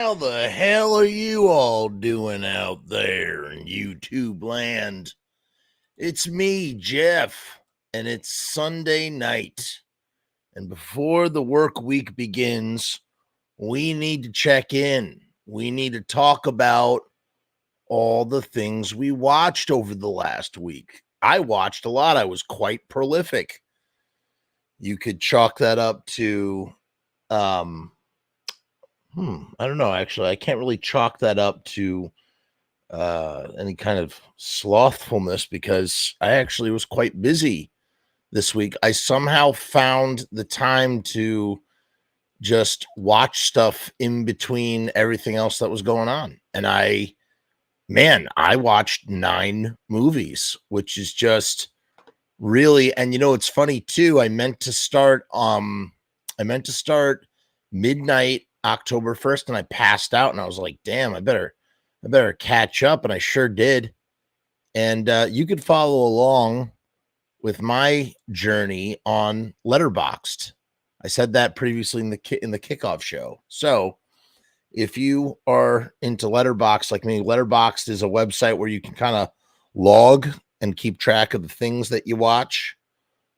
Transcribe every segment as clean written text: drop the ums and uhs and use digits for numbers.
How the hell are you all doing out there in YouTube land? It's me, Jeff, and it's Sunday night. And before the work week begins, we need to check in. We need to talk about all the things we watched over the last week. I watched a lot. I was quite prolific. You could chalk that up to I don't know, actually. I can't really chalk that up to any kind of slothfulness because I actually was quite busy this week. I somehow found the time to just watch stuff in between everything else that was going on. And I watched 9 movies, which is just really, and it's funny too. I meant to start midnight October 1st and I passed out and I was like, damn, I better catch up. And I sure did. And you could follow along with my journey on Letterboxd. I said that previously in the kickoff show. So if you are into Letterboxd like me, Letterboxd is a website where you can kind of log and keep track of the things that you watch,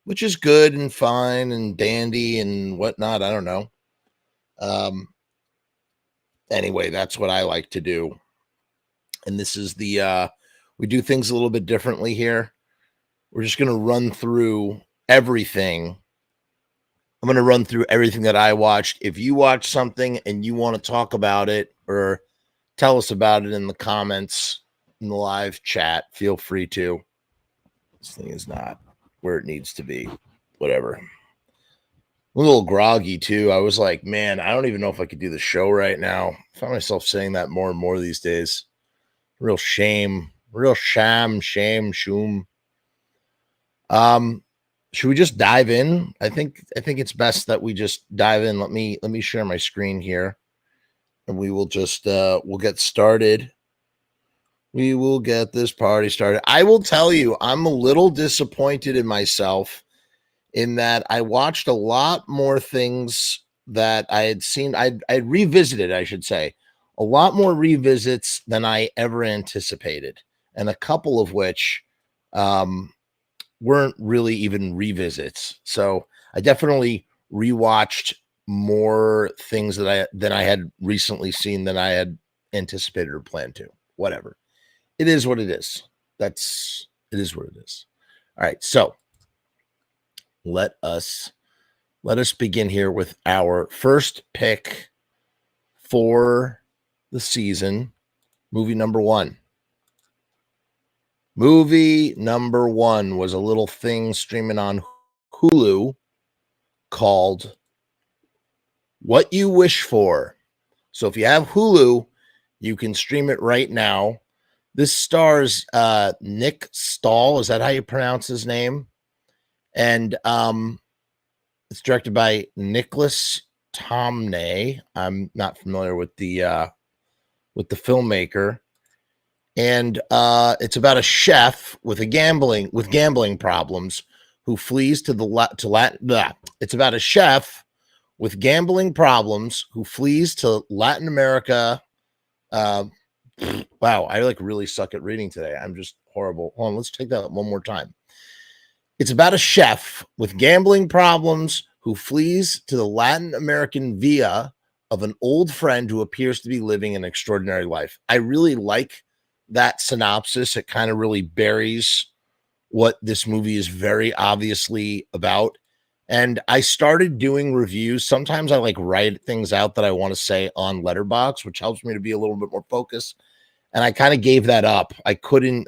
which is good and fine and dandy and whatnot. I don't know. Anyway, that's what I like to do. And this is we do things a little bit differently here. We're just going to run through everything. I'm going to run through everything that I watched. If you watch something and you want to talk about it or tell us about it in the comments in the live chat, feel free to. This thing is not where it needs to be. Whatever. I'm a little groggy too. I was like, man, I don't even know if I could do the show right now. I find myself saying that more and more these days. Real shame. Real shame. Shoom. Should we just dive in? I think it's best that we just dive in. Let me share my screen here, and we will just we'll get started. We will get this party started. I will tell you, I'm a little disappointed in myself in that I watched a lot more things that I had seen. I revisited, I should say, a lot more revisits than I ever anticipated, and a couple of which weren't really even revisits. So I definitely rewatched more things than I had recently seen than I had anticipated or planned to. Whatever. It is what it is. It is what it is. All right. So let us begin here with our first pick for the season. Movie number 1. Movie number 1 was a little thing streaming on Hulu called What You Wish For. So if you have Hulu, you can stream it right now. This stars Nick Stahl. Is that how you pronounce his name? And it's directed by Nicholas Tomney. I'm not familiar with the filmmaker. And it's about a chef with gambling problems who flees to Latin. It's about a chef with gambling problems who flees to Latin America. Wow, I really suck at reading today. I'm just horrible. Hold on, let's take that one more time. It's about a chef with gambling problems who flees to the Latin American villa of an old friend who appears to be living an extraordinary life. I really like that synopsis. It kind of really buries what this movie is very obviously about. And I started doing reviews. Sometimes I write things out that I want to say on Letterboxd, which helps me to be a little bit more focused. And I kind of gave that up. I couldn't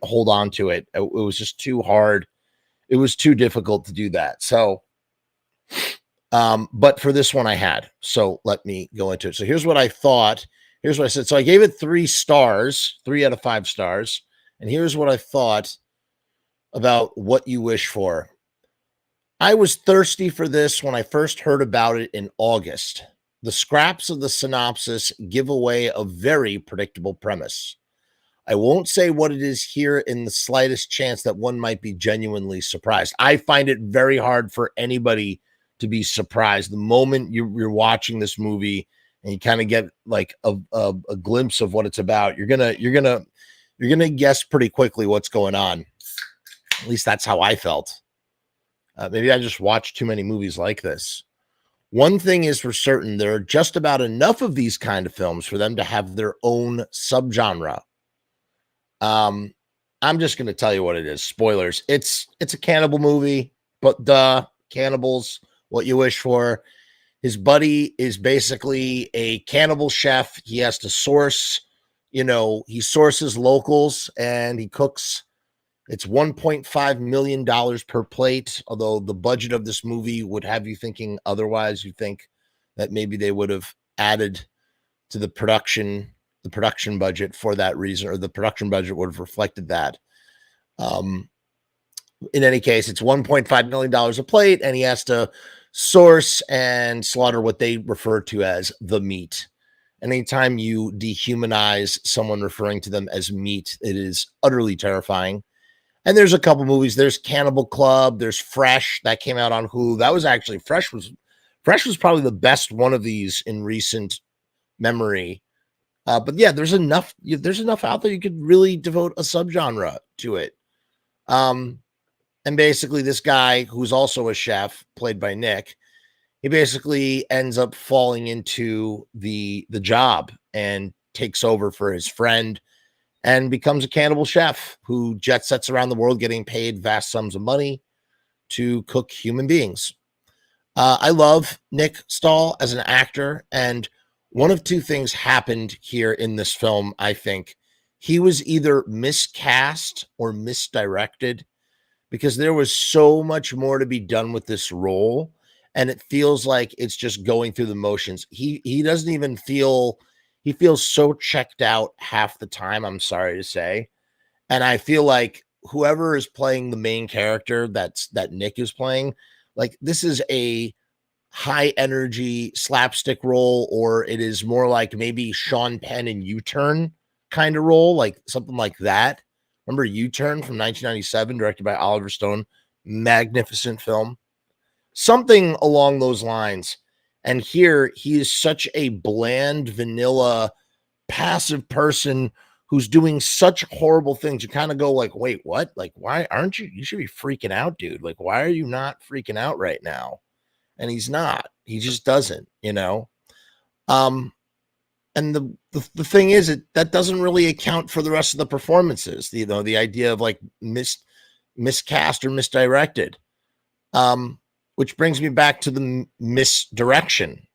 hold on to it. It was just too hard. It was too difficult to do that. So, but for this one I had. So let me go into it. So here's what I thought. Here's what I said. So I gave it 3 stars, 3 out of 5 stars. And here's what I thought about What You Wish For. I was thirsty for this when I first heard about it in August. The scraps of the synopsis give away a very predictable premise. I won't say what it is here in the slightest chance that one might be genuinely surprised. I find it very hard for anybody to be surprised. The moment you're watching this movie and you kind of get like a glimpse of what it's about, you're gonna guess pretty quickly what's going on. At least that's how I felt. Maybe I just watched too many movies like this. One thing is for certain, there are just about enough of these kind of films for them to have their own subgenre. Um, I'm just going to tell you what it is. Spoilers. It's a cannibal movie, but cannibals, what you wish for. His buddy is basically a cannibal chef. He has to source, he sources locals and he cooks. It's $1.5 million per plate, although the budget of this movie would have you thinking otherwise. You think that maybe they would have added to the production budget for that reason, or the production budget would have reflected that. In any case, it's $1.5 million a plate, and he has to source and slaughter what they refer to as the meat. Anytime you dehumanize someone referring to them as meat, it is utterly terrifying. And there's a couple movies. There's Cannibal Club. There's Fresh that came out on Hulu. That was actually Fresh was probably the best one of these in recent memory. But yeah, there's enough out there you could really devote a subgenre to it. And basically, this guy who's also a chef, played by Nick, he basically ends up falling into the job and takes over for his friend, and becomes a cannibal chef who jet sets around the world getting paid vast sums of money to cook human beings. I love Nick Stahl as an actor, and one of two things happened here in this film, I think. He was either miscast or misdirected, because there was so much more to be done with this role, and it feels like it's just going through the motions. He doesn't even feel... He feels so checked out half the time, I'm sorry to say. And I feel like whoever is playing the main character that Nick is playing, like, this is a high energy slapstick role, or it is more like maybe Sean Penn in U-Turn kind of role, like something like that. Remember U-Turn from 1997, directed by Oliver Stone? Magnificent film. Something along those lines. And here he is such a bland, vanilla, passive person who's doing such horrible things. You kind of go like, wait, what? Like, why aren't you? You should be freaking out, dude. Like, why are you not freaking out right now? And he's not. He just doesn't, And the thing is, that doesn't really account for the rest of the performances. The idea of like miscast or misdirected. Which brings me back to the misdirection.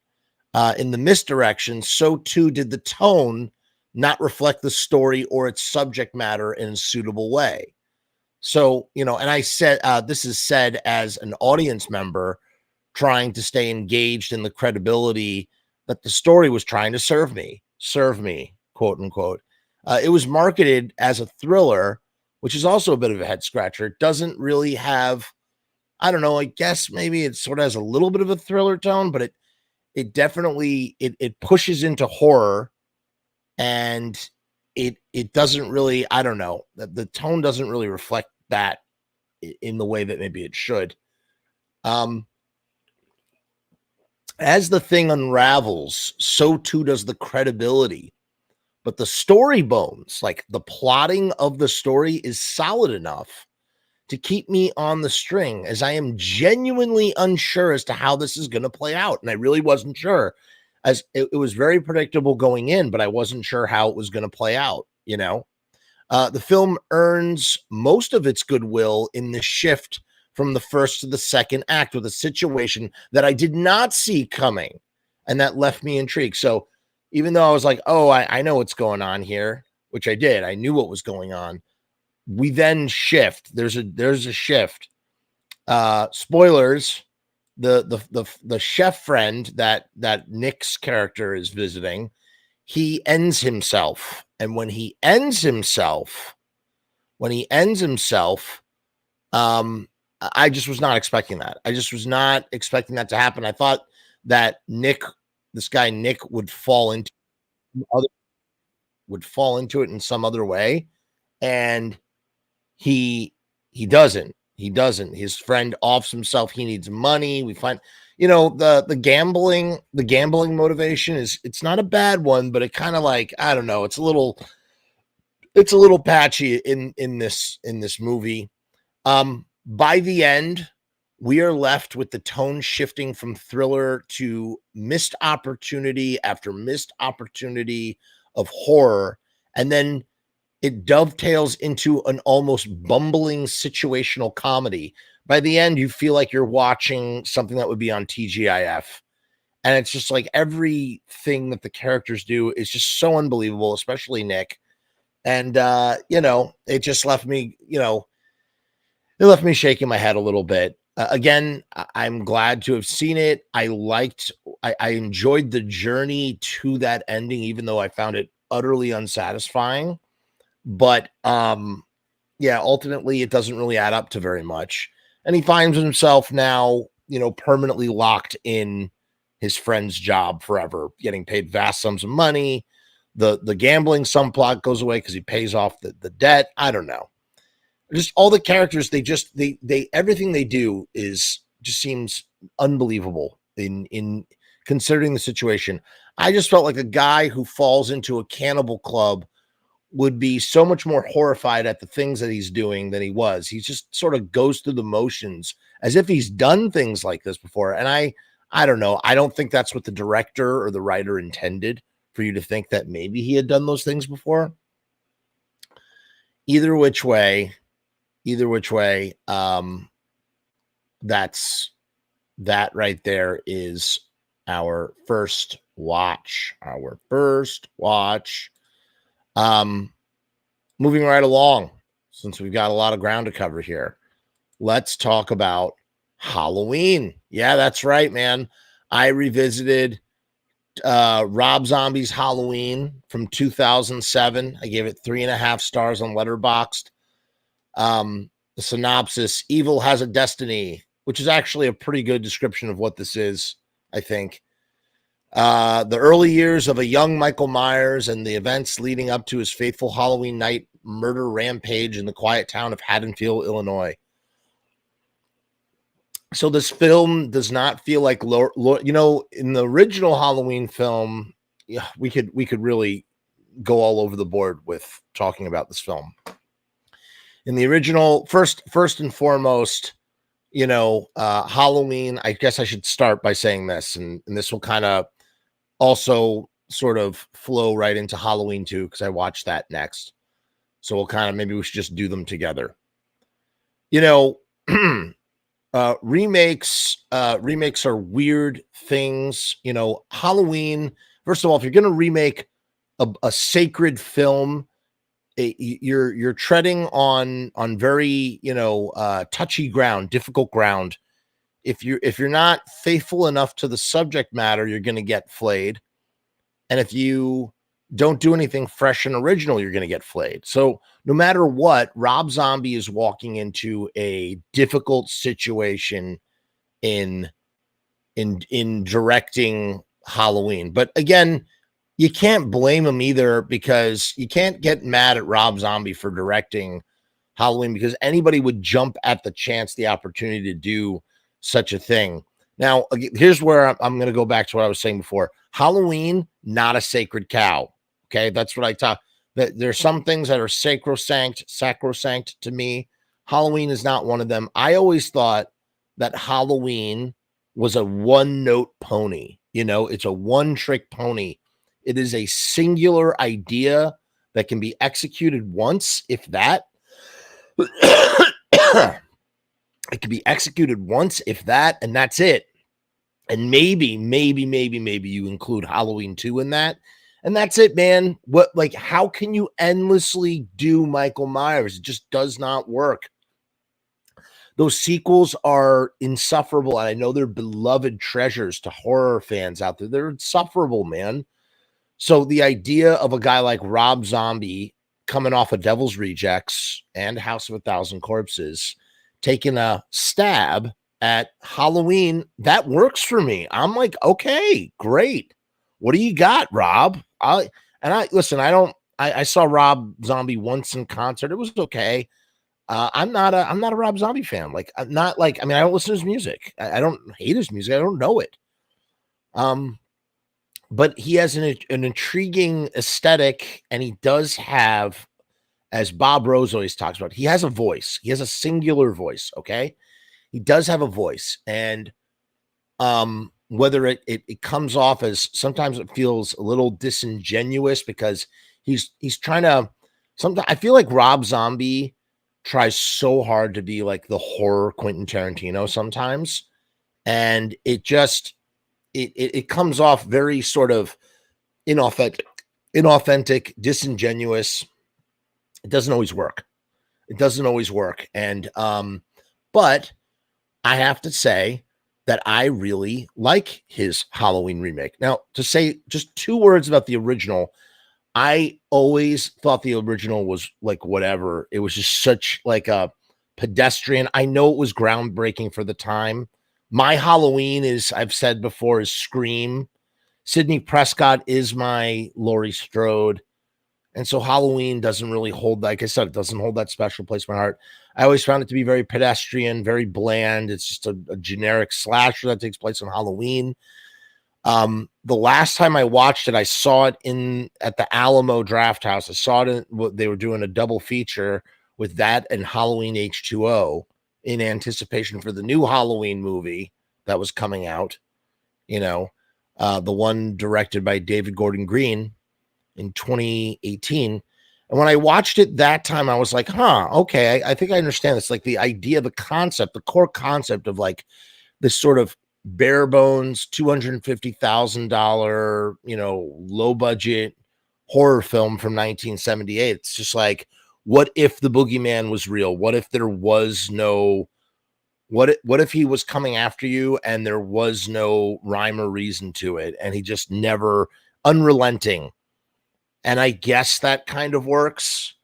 In the misdirection, so too did the tone not reflect the story or its subject matter in a suitable way. So, and I said, this is said as an audience member trying to stay engaged in the credibility that the story was trying to serve me, quote unquote. It was marketed as a thriller, which is also a bit of a head scratcher. It doesn't really have... I don't know. I guess maybe it sort of has a little bit of a thriller tone, but it definitely it pushes into horror, and it doesn't really... I don't know. The tone doesn't really reflect that in the way that maybe it should. As the thing unravels, so too does the credibility. But the story bones, like the plotting of the story, is solid enough to keep me on the string, as I am genuinely unsure as to how this is going to play out. And I really wasn't sure, as it was very predictable going in, but I wasn't sure how it was going to play out. The film earns most of its goodwill in the shift from the first to the second act, with a situation that I did not see coming, and that left me intrigued. So even though I was like, oh, I know what's going on here, which I did, I knew what was going on. We then shift. There's a shift. Spoilers. The chef friend that Nick's character is visiting, he ends himself. And when he ends himself, I just was not expecting that. I just was not expecting that to happen. I thought that this guy Nick would fall into it in some other way, and he doesn't. His friend offs himself. He needs money. We find, the gambling motivation it's not a bad one, but it kind of like, I don't know, it's a little patchy in this movie. By the end, we are left with the tone shifting from thriller to missed opportunity after missed opportunity of horror, and then it dovetails into an almost bumbling situational comedy. By the end, you feel like you're watching something that would be on TGIF. And it's just like everything that the characters do is just so unbelievable, especially Nick. And it just left me, it left me shaking my head a little bit. Again, I'm glad to have seen it. I enjoyed the journey to that ending, even though I found it utterly unsatisfying. But yeah, ultimately it doesn't really add up to very much. And he finds himself now, permanently locked in his friend's job forever, getting paid vast sums of money. The gambling subplot goes away because he pays off the debt. I don't know. Just all the characters, they everything they do is just seems unbelievable in considering the situation. I just felt like a guy who falls into a cannibal club would be so much more horrified at the things that he's doing than he was. He just sort of goes through the motions as if he's done things like this before. And I don't know. I don't think that's what the director or the writer intended, for you to think that maybe he had done those things before. Either which way, that's that right there is our first watch. Moving right along, since we've got a lot of ground to cover here, let's talk about Halloween. Yeah, that's right, man. I revisited Rob Zombie's Halloween from 2007. I gave it 3.5 stars on Letterboxd. The synopsis: evil has a destiny, which is actually a pretty good description of what this is, I think. The early years of a young Michael Myers and the events leading up to his fateful Halloween night murder rampage in the quiet town of Haddonfield, Illinois. So this film does not feel like in the original Halloween film. Yeah, we could really go all over the board with talking about this film. In the original, first and foremost, Halloween. I guess I should start by saying this, and this will kind of also sort of flow right into Halloween 2, because I watched that next. So maybe we should just do them together. Remakes are weird things. Halloween, first of all, if you're going to remake a sacred film, you're treading on very, touchy ground, difficult ground. If you're not faithful enough to the subject matter, you're going to get flayed. And if you don't do anything fresh and original, you're going to get flayed. So no matter what, Rob Zombie is walking into a difficult situation in directing Halloween. But again, you can't blame him either, because you can't get mad at Rob Zombie for directing Halloween, because anybody would jump at the chance, the opportunity to do such a thing. Now, here's where I'm going to go back to what I was saying before. Halloween, not a sacred cow. Okay, that's what I talk. There's some things that are sacrosanct to me. Halloween is not one of them. I always thought that Halloween was a one-note pony. It's a one-trick pony. It is a singular idea that can be executed once, if that. It can be executed once, if that, and that's it. And maybe you include Halloween 2 in that, and that's it, man. How can you endlessly do Michael Myers? It just does not work. Those sequels are insufferable, and I know they're beloved treasures to horror fans out there. They're insufferable, man. So the idea of a guy like Rob Zombie coming off of Devil's Rejects and House of a Thousand Corpses, taking a stab at Halloween, that works for me. I'm like, okay, great. What do you got, Rob? I saw Rob Zombie once in concert. It was okay. I'm not a Rob Zombie fan. Like, I'm not like, I mean, I don't listen to his music. I don't hate his music. I don't know it. But he has an intriguing aesthetic, and he does have, as Bob Rose always talks about, he has a voice. He has a singular voice. Okay, he does have a voice, and whether it comes off as, sometimes it feels a little disingenuous because he's trying to. Sometimes I feel like Rob Zombie tries so hard to be like the horror Quentin Tarantino sometimes, and it comes off very sort of inauthentic, disingenuous. It doesn't always work. It doesn't always work. And but I have to say that I really like his Halloween remake. Now, to say just 2 words about the original, I always thought the original was like whatever. It was just such like a pedestrian. I know it was groundbreaking for the time. My Halloween is, I've said before, is Scream. Sidney Prescott is my Laurie Strode. And so Halloween doesn't really hold, like I said, it doesn't hold that special place in my heart. I always found it to be very pedestrian, very bland. It's just a generic slasher that takes place on Halloween. The last time I watched it, I saw it at the Alamo Draft House. I saw it they were doing a double feature with that and Halloween H2O in anticipation for the new Halloween movie that was coming out. The one directed by David Gordon Green in 2018. And when I watched it that time, I was like, okay, I think I understand this. Like the idea, the concept, the core concept of like this sort of bare bones, $250,000, low budget horror film from 1978. It's just like, what if the boogeyman was real? What if there was no, what if he was coming after you and there was no rhyme or reason to it? And he just never, unrelenting. And I guess that kind of works,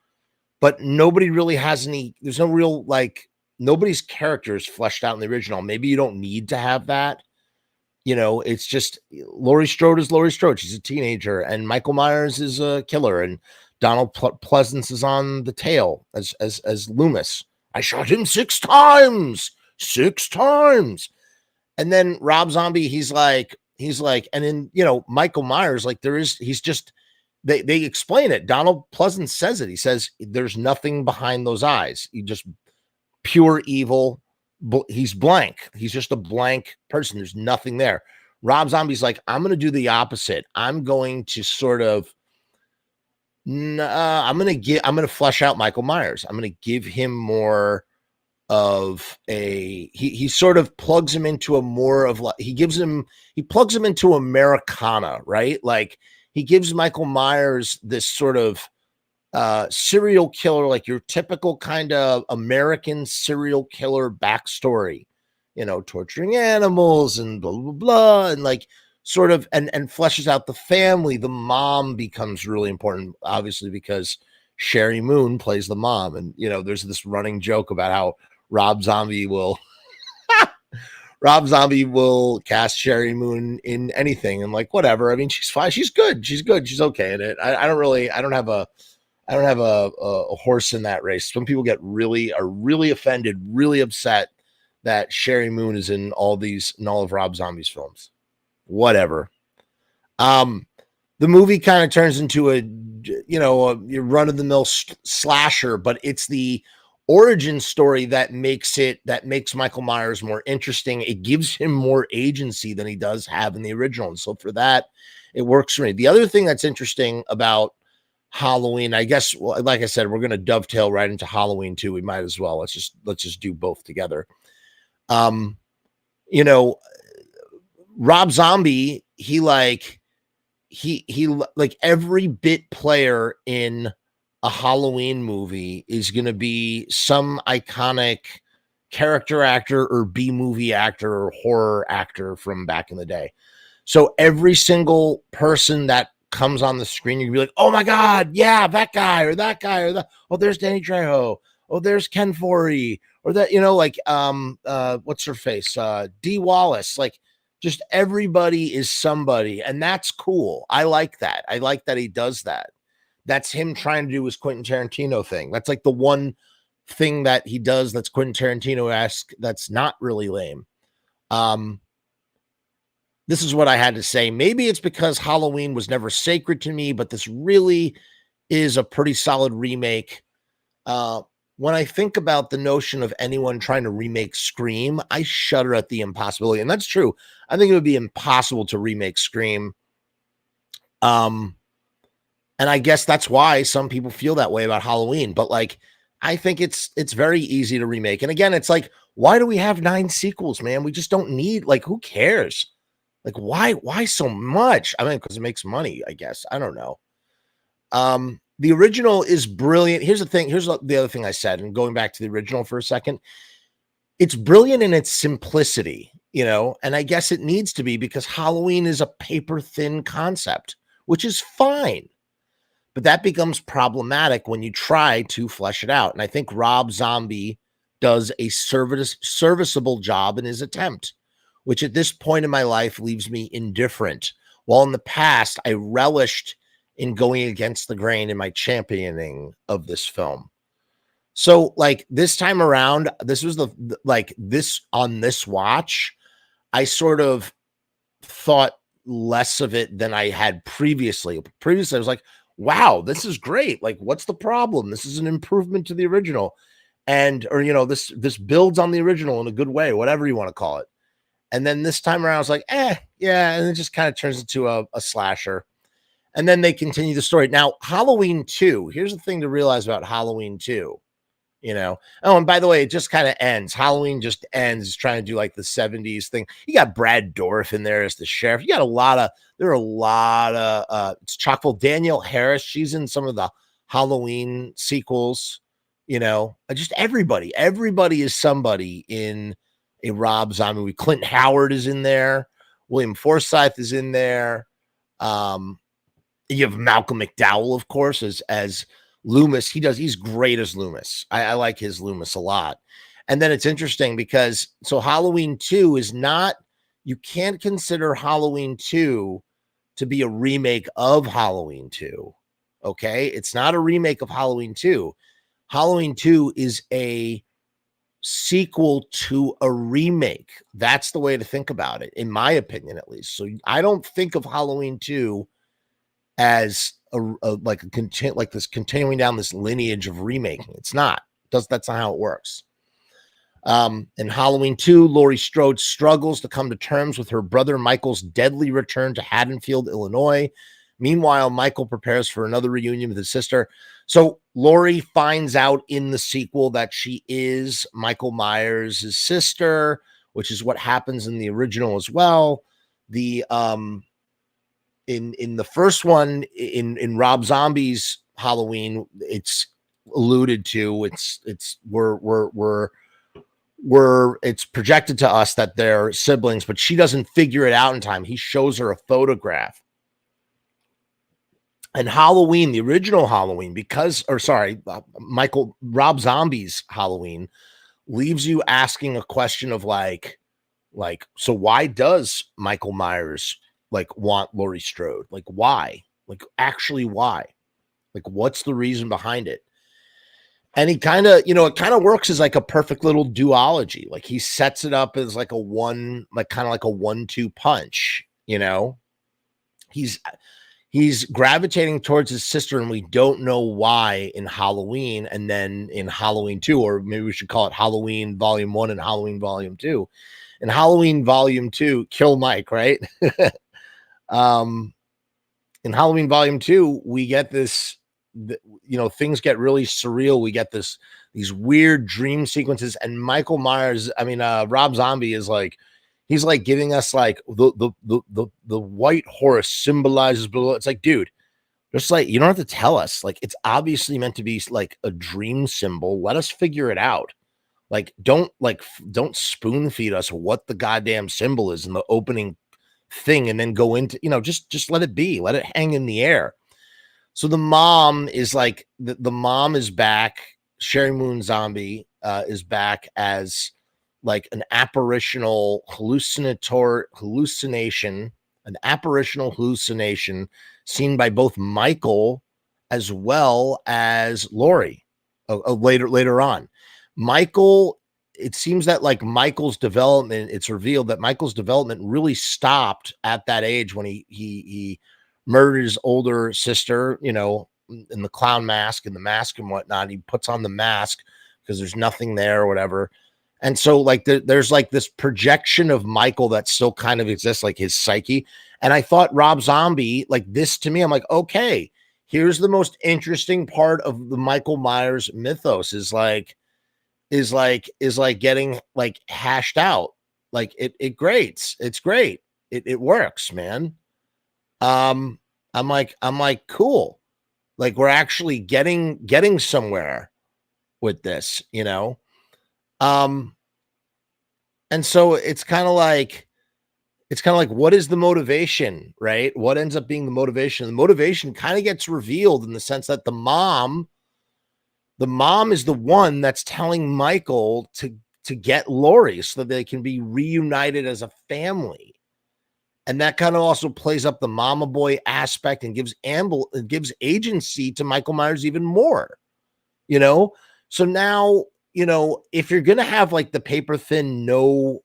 but nobody really has there's no real, like, nobody's character is fleshed out in the original. Maybe you don't need to have that. It's just Laurie Strode is Laurie Strode. She's a teenager, and Michael Myers is a killer, and Donald Pleasance is on the tail as Loomis. I shot him 6 times. 6 times. And then Rob Zombie, he's like, and then, Michael Myers, like he's just, they explain it. Donald Pleasance says it. He says, there's nothing behind those eyes. He just pure evil. He's blank. He's just a blank person. There's nothing there. Rob Zombie's like, I'm going to do the opposite. I'm going to sort of, I'm going to flesh out Michael Myers. I'm going to give him more of he sort of plugs him into a more of like, he plugs him into Americana, right? Like he gives Michael Myers this sort of serial killer, like your typical kind of American serial killer backstory, torturing animals and blah, blah, blah. And like sort of, and fleshes out the family. The mom becomes really important, obviously, because Sherry Moon plays the mom. And, there's this running joke about how Rob Zombie will cast Sherry Moon in anything and like, whatever. I mean, she's fine. She's good. She's okay in it. I don't have a horse in that race. Some people are really offended, really upset that Sherry Moon is in all of Rob Zombie's films. Whatever. The movie kind of turns into a run-of-the-mill slasher, but it's the origin story that makes Michael Myers more interesting. It gives him more agency than he does have in the original. And so for that, it works for me. The other thing that's interesting about Halloween, I guess, like I said, we're going to dovetail right into Halloween too. We might as well. Let's just do both together. Rob Zombie, he like every bit player in a Halloween movie is going to be some iconic character actor or B-movie actor or horror actor from back in the day. So every single person that comes on the screen, you're gonna be like, oh my God, yeah, that guy or that, oh, there's Danny Trejo, oh, there's Ken Foree, or that, what's her face? Dee Wallace. Like, just everybody is somebody, and that's cool. I like that. I like that he does that. That's him trying to do his Quentin Tarantino thing. That's like the one thing that he does that's Quentin Tarantino-esque that's not really lame. This is what I had to say. Maybe it's because Halloween was never sacred to me, but this really is a pretty solid remake. When I think about the notion of anyone trying to remake Scream, I shudder at the impossibility. And that's true. I think it would be impossible to remake Scream. And I guess that's why some people feel that way about Halloween. But like, I think it's very easy to remake. And again, it's like, why do we have 9 sequels, man? We just don't need, like, who cares? Like, why so much? I mean, because it makes money, I guess. I don't know. The original is brilliant. Here's the thing. Here's the other thing I said, and going back to the original for a second, it's brilliant in its simplicity, you know, and I guess it needs to be because Halloween is a paper thin concept, which is fine. But that becomes problematic when you try to flesh it out. And I think Rob Zombie does a serviceable job in his attempt, which at this point in my life leaves me indifferent. While in the past, I relished in going against the grain in my championing of this film. So like this time around, this was this on this watch, I sort of thought less of it than I had previously. Previously, I was like, wow, this is great. Like, what's the problem? This is an improvement to the original. Or, you know, this builds on the original in a good way, whatever you want to call it. And then this time around, I was like, yeah. And it just kind of turns into a slasher. And then they continue the story. Now, Halloween 2, here's the thing to realize about Halloween 2, you know. Oh, and by the way, it just kind of ends. Halloween just ends. It's trying to do like the 70s thing. You got Brad Dourif in there as the sheriff. You got there are a lot of, it's chock full. Danielle Harris, she's in some of the Halloween sequels, you know. Just everybody is somebody in a Rob Zombie movie. Clint Howard is in there. William Forsythe is in there. You have Malcolm McDowell, of course, as Loomis. He's great as Loomis. I like his Loomis a lot. And then it's interesting because Halloween 2 is not, you can't consider Halloween 2 to be a remake of Halloween 2. Okay. It's not a remake of Halloween 2. Halloween 2 is a sequel to a remake. That's the way to think about it, in my opinion, at least. So I don't think of Halloween 2 as this continuing down this lineage of remaking. It's not. That's not how it works. In Halloween 2, Laurie Strode struggles to come to terms with her brother Michael's deadly return to Haddonfield, Illinois. Meanwhile, Michael prepares for another reunion with his sister. So Laurie finds out in the sequel that she is Michael Myers' sister, which is what happens in the original as well. In the first one, in Rob Zombie's Halloween, it's alluded to. It's projected to us that they're siblings, but she doesn't figure it out in time. He shows her a photograph. And Halloween, the original Halloween, Rob Zombie's Halloween leaves you asking a question of like, so why does Michael Myers want Laurie Strode? Like, why? Like, actually, why? Like, what's the reason behind it? And he kind of, it kind of works as like a perfect little duology. Like, he sets it up as like a 1-2 punch, you know? He's gravitating towards his sister, and we don't know why in Halloween, and then in Halloween 2, or maybe we should call it Halloween Volume 1 and Halloween Volume 2. In Halloween Volume 2, kill Mike, right? In Halloween Volume 2, we get this, things get really surreal. We get these weird dream sequences, and Michael Myers, Rob Zombie is like, he's like giving us like the white horse symbolizes below. It's like, dude, just like, you don't have to tell us. Like, it's obviously meant to be like a dream symbol. Let us figure it out. Like, don't spoon feed us what the goddamn symbol is in the opening thing and then go into, just let it be. Let it hang in the air. So the mom is like, the mom is back. Sherry Moon Zombie is back as like an apparitional hallucination seen by both Michael as well as Laurie. later on. Michael, it seems that like Michael's development, it's revealed that Michael's development really stopped at that age when he murdered his older sister, you know, in the clown mask and the mask and whatnot. He puts on the mask because there's nothing there or whatever. And so like there's like this projection of Michael that still kind of exists, like his psyche. And I thought Rob Zombie, like this to me, I'm like, okay, here's the most interesting part of the Michael Myers mythos is like getting like hashed out. Like it grates. It's great. It works, man. I'm like, cool. Like we're actually getting somewhere with this, you know. Um, and so it's kind of like what is the motivation, right? What ends up being the motivation? The motivation kind of gets revealed in the sense that the mom is the one that's telling Michael to get Laurie so that they can be reunited as a family. And that kind of also plays up the mama boy aspect and gives agency to Michael Myers even more, you know? So now, you know, if you're gonna have like the paper thin no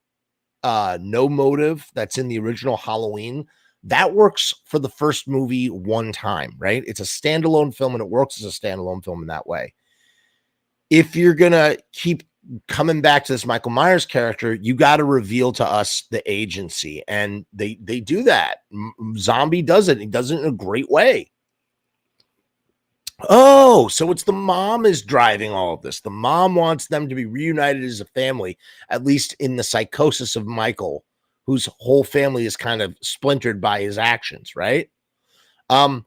motive that's in the original Halloween, that works for the first movie one time, right? It's a standalone film and it works as a standalone film in that way. If you're gonna keep coming back to this Michael Myers character, you got to reveal to us the agency, and they do that. Zombie does it. He does it in a great way. Oh, so it's the mom is driving all of this. The mom wants them to be reunited as a family, at least in the psychosis of Michael, whose whole family is kind of splintered by his actions, right? Um,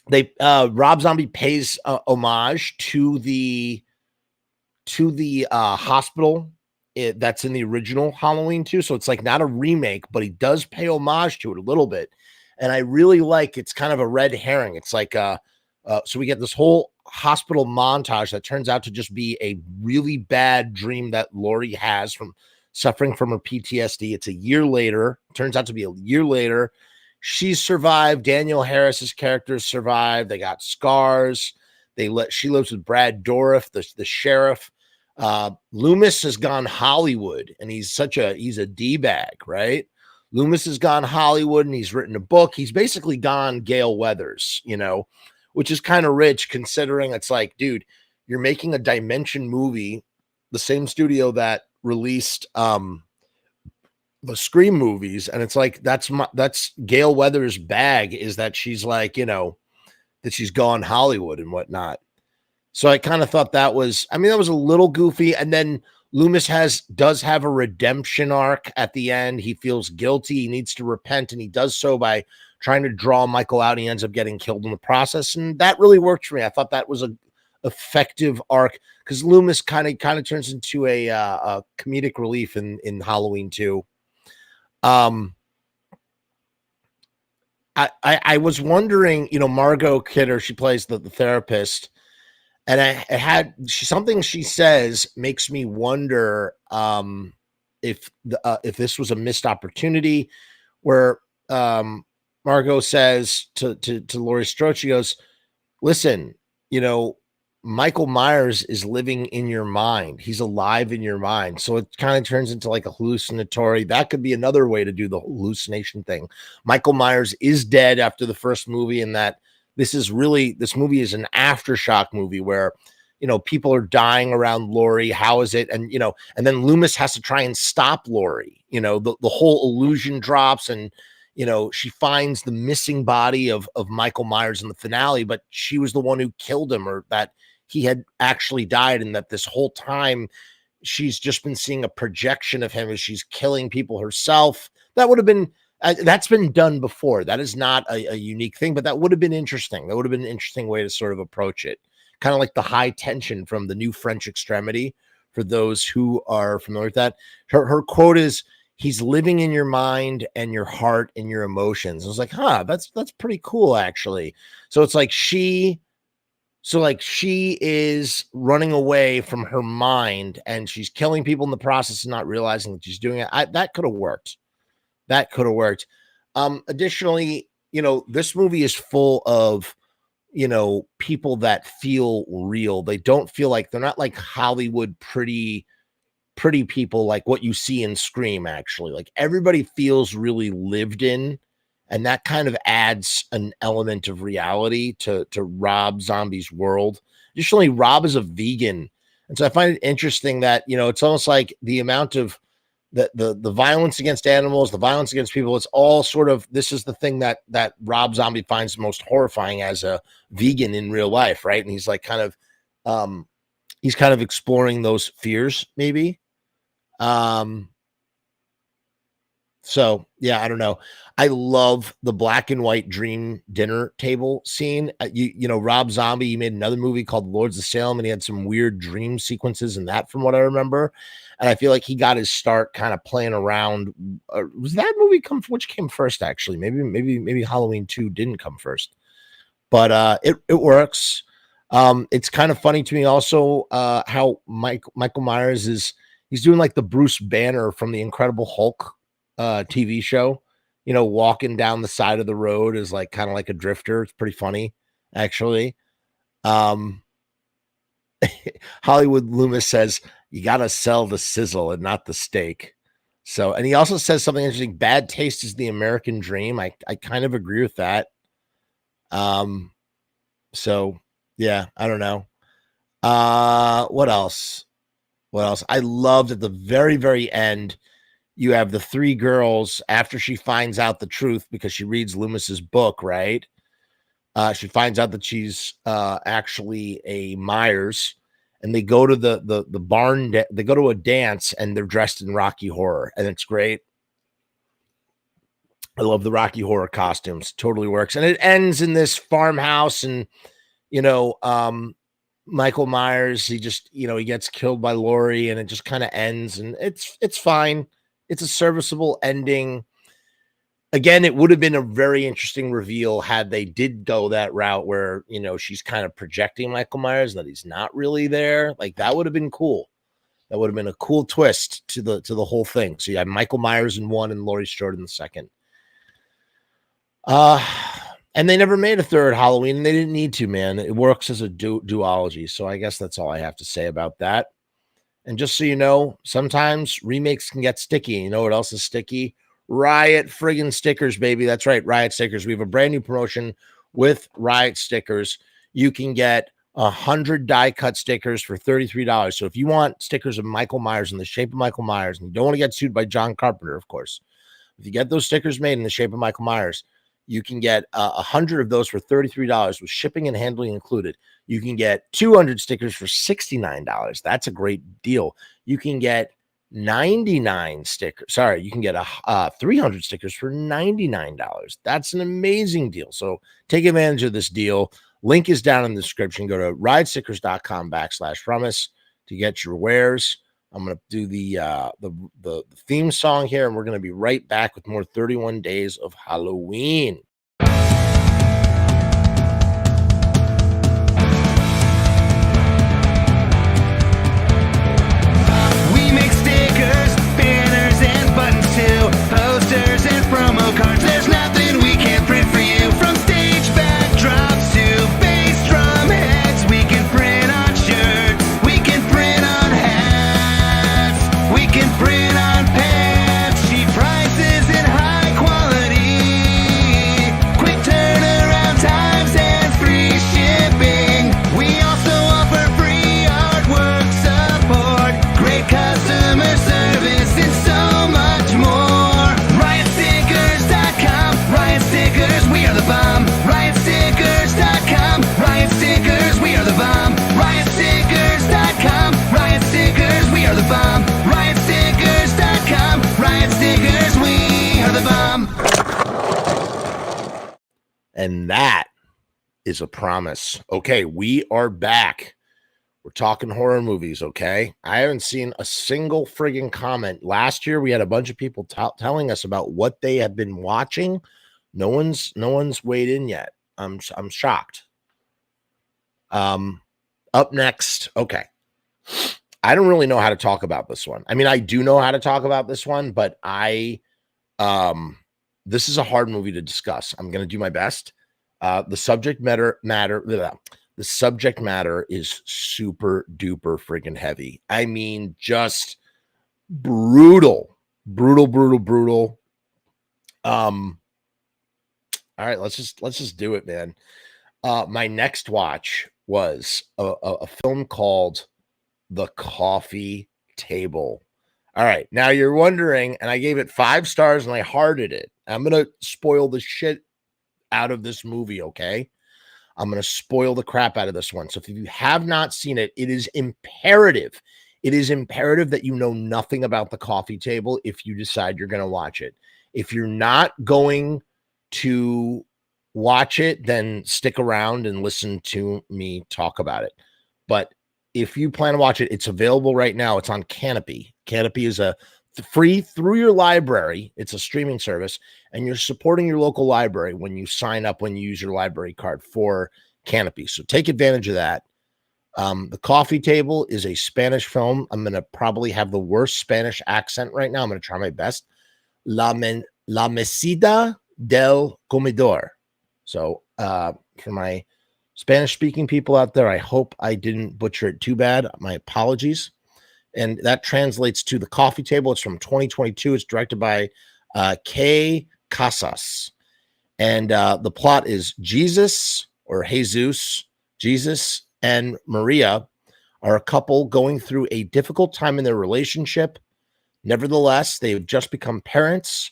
they Rob Zombie pays homage to the hospital that's in the original Halloween too. So it's like not a remake, but he does pay homage to it a little bit. And I really like it's kind of a red herring. It's like so we get this whole hospital montage that turns out to just be a really bad dream that Laurie has from suffering from her PTSD. It's a year later, turns out to be a year later. She's survived. Daniel Harris's characters survived. They got scars. She lives with Brad Dourif, the sheriff. Loomis has gone Hollywood, and he's a D-bag, right? Loomis has gone Hollywood, and he's written a book. He's basically gone Gale Weathers, you know, which is kind of rich considering it's like, dude, you're making a Dimension movie, the same studio that released the Scream movies, and it's like that's Gale Weathers' bag is that she's like, you know, that she's gone Hollywood and whatnot. So I kind of thought that was a little goofy. And then Loomis does have a redemption arc at the end. He feels guilty. He needs to repent, and he does so by trying to draw Michael out. He ends up getting killed in the process, and that really worked for me. I thought that was a effective arc because Loomis kind of turns into a comedic relief in Halloween 2. I was wondering, you know, Margot Kidder, she plays the therapist. And something she says makes me wonder if this was a missed opportunity, where Margot says to Laurie Strode, she goes, "Listen, you know, Michael Myers is living in your mind. He's alive in your mind." So it kind of turns into like a hallucinatory. That could be another way to do the hallucination thing. Michael Myers is dead after the first movie, and that this movie is an aftershock movie where, you know, people are dying around Laurie. How is it? And, you know, and then Loomis has to try and stop Laurie. You know, the whole illusion drops, and, you know, she finds the missing body of Michael Myers in the finale, but she was the one who killed him, or that he had actually died, and that this whole time she's just been seeing a projection of him as she's killing people herself. That would have been that's been done before. That is not a unique thing, but that would have been interesting. That would have been an interesting way to sort of approach it. Kind of like the high tension from the new French Extremity, for those who are familiar with that. Her quote is, "He's living in your mind and your heart and your emotions." I was like, that's pretty cool, actually. So it's like she is running away from her mind, and she's killing people in the process and not realizing that she's doing it. That could have worked. That could have worked. Additionally, you know, this movie is full of, people that feel real. They don't feel like they're not like Hollywood pretty people like what you see in Scream. Actually, like everybody feels really lived in, and that kind of adds an element of reality to Rob Zombie's world. Additionally, Rob is a vegan, and so I find it interesting that it's almost like the amount of the violence against animals, the violence against people, it's all sort of, this is the thing that Rob Zombie finds most horrifying as a vegan in real life, right? And he's like he's kind of exploring those fears, maybe. So yeah, I don't know. I love the black and white dream dinner table scene. Rob Zombie, he made another movie called Lords of Salem, and he had some weird dream sequences in that, from what I remember. And I feel like he got his start kind of playing around. Was that movie which came first? Actually, maybe Halloween 2 didn't come first, but it works. It's kind of funny to me also how Michael Myers he's doing like the Bruce Banner from the Incredible Hulk TV show, walking down the side of the road is like kind of like a drifter. It's pretty funny, actually. Hollywood Loomis says you got to sell the sizzle and not the steak. So, and he also says something interesting. Bad taste is the American dream. I kind of agree with that. So yeah, I don't know. What else? I loved at the very, very end, you have the three girls after she finds out the truth because she reads Loomis's book, right? She finds out that she's actually a Myers, and they go to the barn. They go to a dance, and they're dressed in Rocky Horror, and it's great. I love the Rocky Horror costumes. Totally works, and it ends in this farmhouse, and Michael Myers, he just he gets killed by Laurie, and it just kind of ends, and it's fine. It's a serviceable ending. Again, it would have been a very interesting reveal had they did go that route where, she's kind of projecting Michael Myers and that he's not really there. Like, that would have been cool. That would have been a cool twist to the whole thing. So you have Michael Myers in one and Laurie Strode in the second. And they never made a third Halloween, and they didn't need to, man. It works as a duology. So I guess that's all I have to say about that. And just so you know, sometimes remakes can get sticky. You know what else is sticky? Riot friggin' stickers, baby. That's right, Riot stickers. We have a brand new promotion with Riot stickers. You can get 100 die cut stickers for $33. So if you want stickers of Michael Myers in the shape of Michael Myers, and you don't want to get sued by John Carpenter, of course, if you get those stickers made in the shape of Michael Myers, you can get 100 of those for $33 with shipping and handling included. You can get 200 stickers for $69. That's a great deal. You can get 99 stickers. Sorry, you can get 300 stickers for $99. That's an amazing deal. So take advantage of this deal. Link is down in the description. Go to ridestickers.com/Frumess to get your wares. I'm going to do the theme song here, and we're going to be right back with more 31 Days of Halloween. We make stickers, banners, and buttons too, posters and promo cards. There's nothing we can't print for you. From stage backdrops to bass drum heads, we can print on shirts, we can print on hats, we can print on pants. Cheap prices and high quality, quick turnaround times and free shipping. We also offer free artwork support, great customer service, and so much more. RiotStickers.com, Riot Stickers, we are the bomb. RiotStickers.com, Riot Stickers, we are the bomb. RiotStickers.com, Riot Stickers, we are the bomb. RiotStickers.com, Riot Stickers, we are the bomb. And that is a promise. Okay, we are back. We're talking horror movies, okay? I haven't seen a single friggin' comment. Last year, we had a bunch of people telling us about what they have been watching. No one's weighed in yet. I'm shocked. Up next, okay. I don't really know how to talk about this one. I mean, I do know how to talk about this one, but this is a hard movie to discuss. I'm going to do my best. The subject matter the subject matter is super duper freaking heavy. I mean, just brutal, brutal, brutal, brutal. All right, let's just do it, man. My next watch was a film called The Coffee Table. All right, now you're wondering, and I gave it 5 stars and I hearted it. I'm gonna spoil the shit out of this movie, okay? I'm going to spoil the crap out of this one. So if you have not seen it, it is imperative. It is imperative that you know nothing about The Coffee Table if you decide you're going to watch it. If you're not going to watch it, then stick around and listen to me talk about it. But if you plan to watch it, it's available right now. It's on Canopy. Canopy is a free through your library. It's a streaming service, and you're supporting your local library when you sign up, when you use your library card for Canopy. So take advantage of that. The Coffee Table is a Spanish film. I'm going to probably have the worst Spanish accent right now. I'm going to try my best. La Mesida del Comedor. So for my Spanish speaking people out there, I hope I didn't butcher it too bad. My apologies. And that translates to The Coffee Table. It's from 2022. It's directed by K. Casas. And the plot is Jesus and Maria are a couple going through a difficult time in their relationship. Nevertheless, they've just become parents.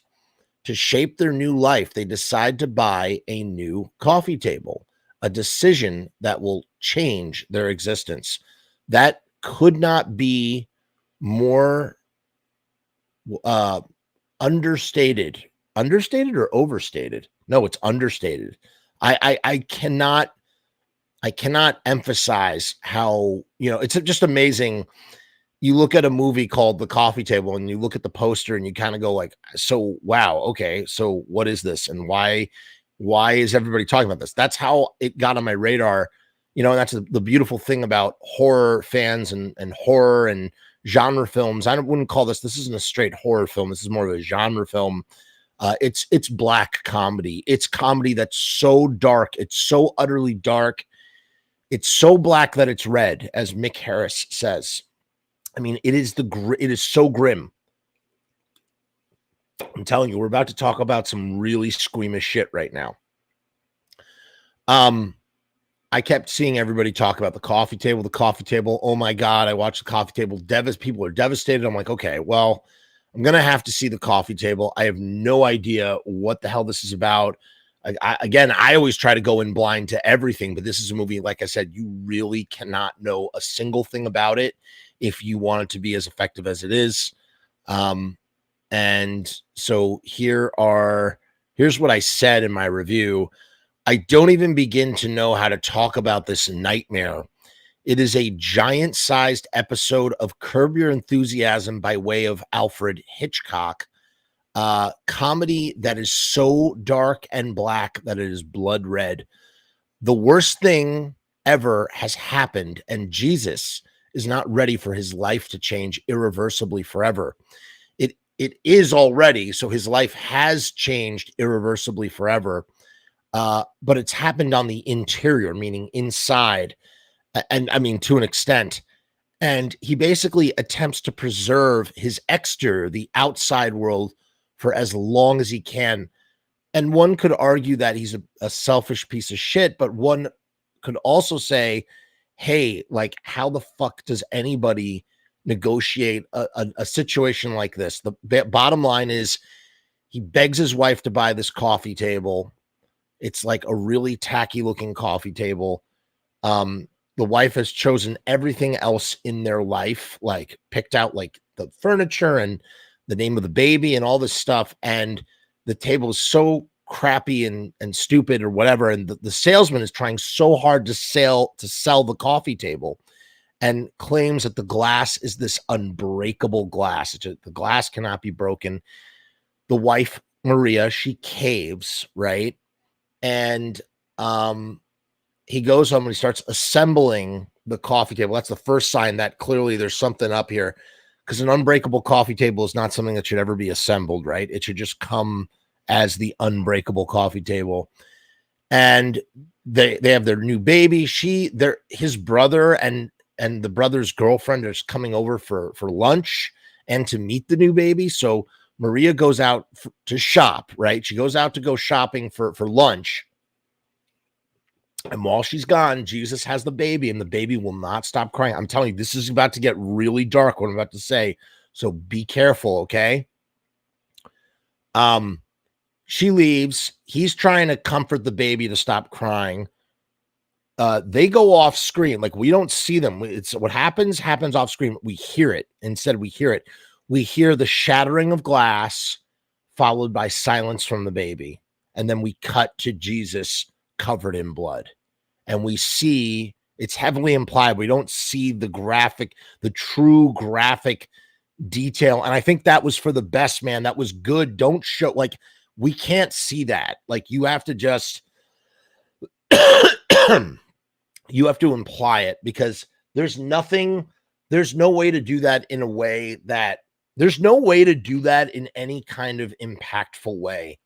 To shape their new life, they decide to buy a new coffee table, a decision that will change their existence. That could not be more understated or overstated. No, it's understated. I cannot emphasize how, it's just amazing. You look at a movie called The Coffee Table and you look at the poster and you kind of go like, so wow, okay, so what is this and why is everybody talking about this? That's how it got on my radar. And that's the beautiful thing about horror fans and horror and genre films. I wouldn't call this isn't a straight horror film. This is more of a genre film. It's black comedy. It's comedy that's so dark. It's so utterly dark. It's so black that it's red, as Mick Harris says. I mean, it is so grim. I'm telling you, we're about to talk about some really squeamish shit right now. I kept seeing everybody talk about The Coffee Table. Oh my God, I watched The Coffee Table. People are devastated. I'm like, okay, well, I'm going to have to see The Coffee Table. I have no idea what the hell this is about. I always try to go in blind to everything, but this is a movie, like I said, you really cannot know a single thing about it if you want it to be as effective as it is. And so here's what I said in my review. I don't even begin to know how to talk about this nightmare. It is a giant-sized episode of Curb Your Enthusiasm by way of Alfred Hitchcock. Comedy that is so dark and black that it is blood red. The worst thing ever has happened, and Jesus is not ready for his life to change irreversibly forever. It is already, so his life has changed irreversibly forever. But it's happened on the interior, meaning inside, and I mean to an extent. And he basically attempts to preserve his exterior, the outside world, for as long as he can. And one could argue that he's a selfish piece of shit, but one could also say, hey, like, how the fuck does anybody negotiate a situation like this? The bottom line is he begs his wife to buy this coffee table. It's like a really tacky looking coffee table. The wife has chosen everything else in their life, like picked out like the furniture and the name of the baby and all this stuff. And the table is so crappy and stupid or whatever. And the salesman is trying so hard to sell the coffee table and claims that the glass is this unbreakable glass. The glass cannot be broken. The wife, Maria, she caves, right? And he goes home and he starts assembling the coffee table. That's the first sign that clearly there's something up here, because an unbreakable coffee table is not something that should ever be assembled, right? It should just come as the unbreakable coffee table. and they have their new baby. His brother and the brother's girlfriend is coming over for lunch and to meet the new baby. So Maria goes out to shop, right? She goes out to go shopping for lunch. And while she's gone, Jesus has the baby, and the baby will not stop crying. I'm telling you, this is about to get really dark, what I'm about to say. So be careful, okay? She leaves. He's trying to comfort the baby to stop crying. They go off screen. Like, we don't see them. It's what happens off screen. We hear it. Instead, we hear it. We hear the shattering of glass, followed by silence from the baby. And then we cut to Jesus covered in blood. And we see, it's heavily implied. We don't see the true graphic detail. And I think that was for the best, man. That was good. Don't show, like, we can't see that. Like, you have to just, you have to imply it, because there's no way to do that in a way that, there's no way to do that in any kind of impactful way.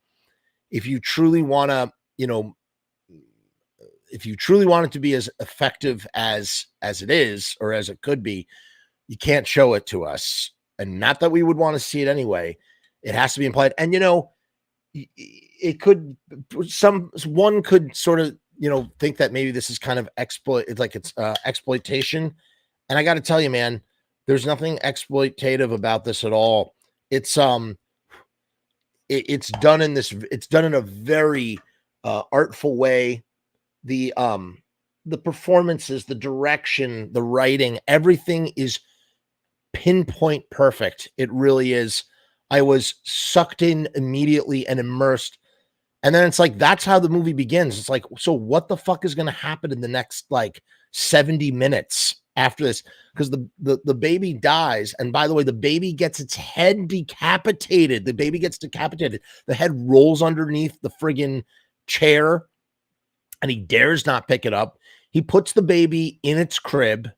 If you truly want to, if you truly want it to be as effective as it is, or as it could be, you can't show it to us. And not that we would want to see it anyway. It has to be implied. And, it could, one could sort of, think that maybe this is kind of exploitation. And I got to tell you, man, there's nothing exploitative about this at all. It's done in a very artful way. The performances, the direction, the writing, everything is pinpoint perfect. It really is. I was sucked in immediately and immersed. And then it's like, that's how the movie begins. It's like, so what the fuck is going to happen in the next 70 minutes after this? Because the baby dies. And by the way, the baby gets its head decapitated. The baby gets decapitated. The head rolls underneath the friggin' chair, and he dares not pick it up. He puts the baby in its crib,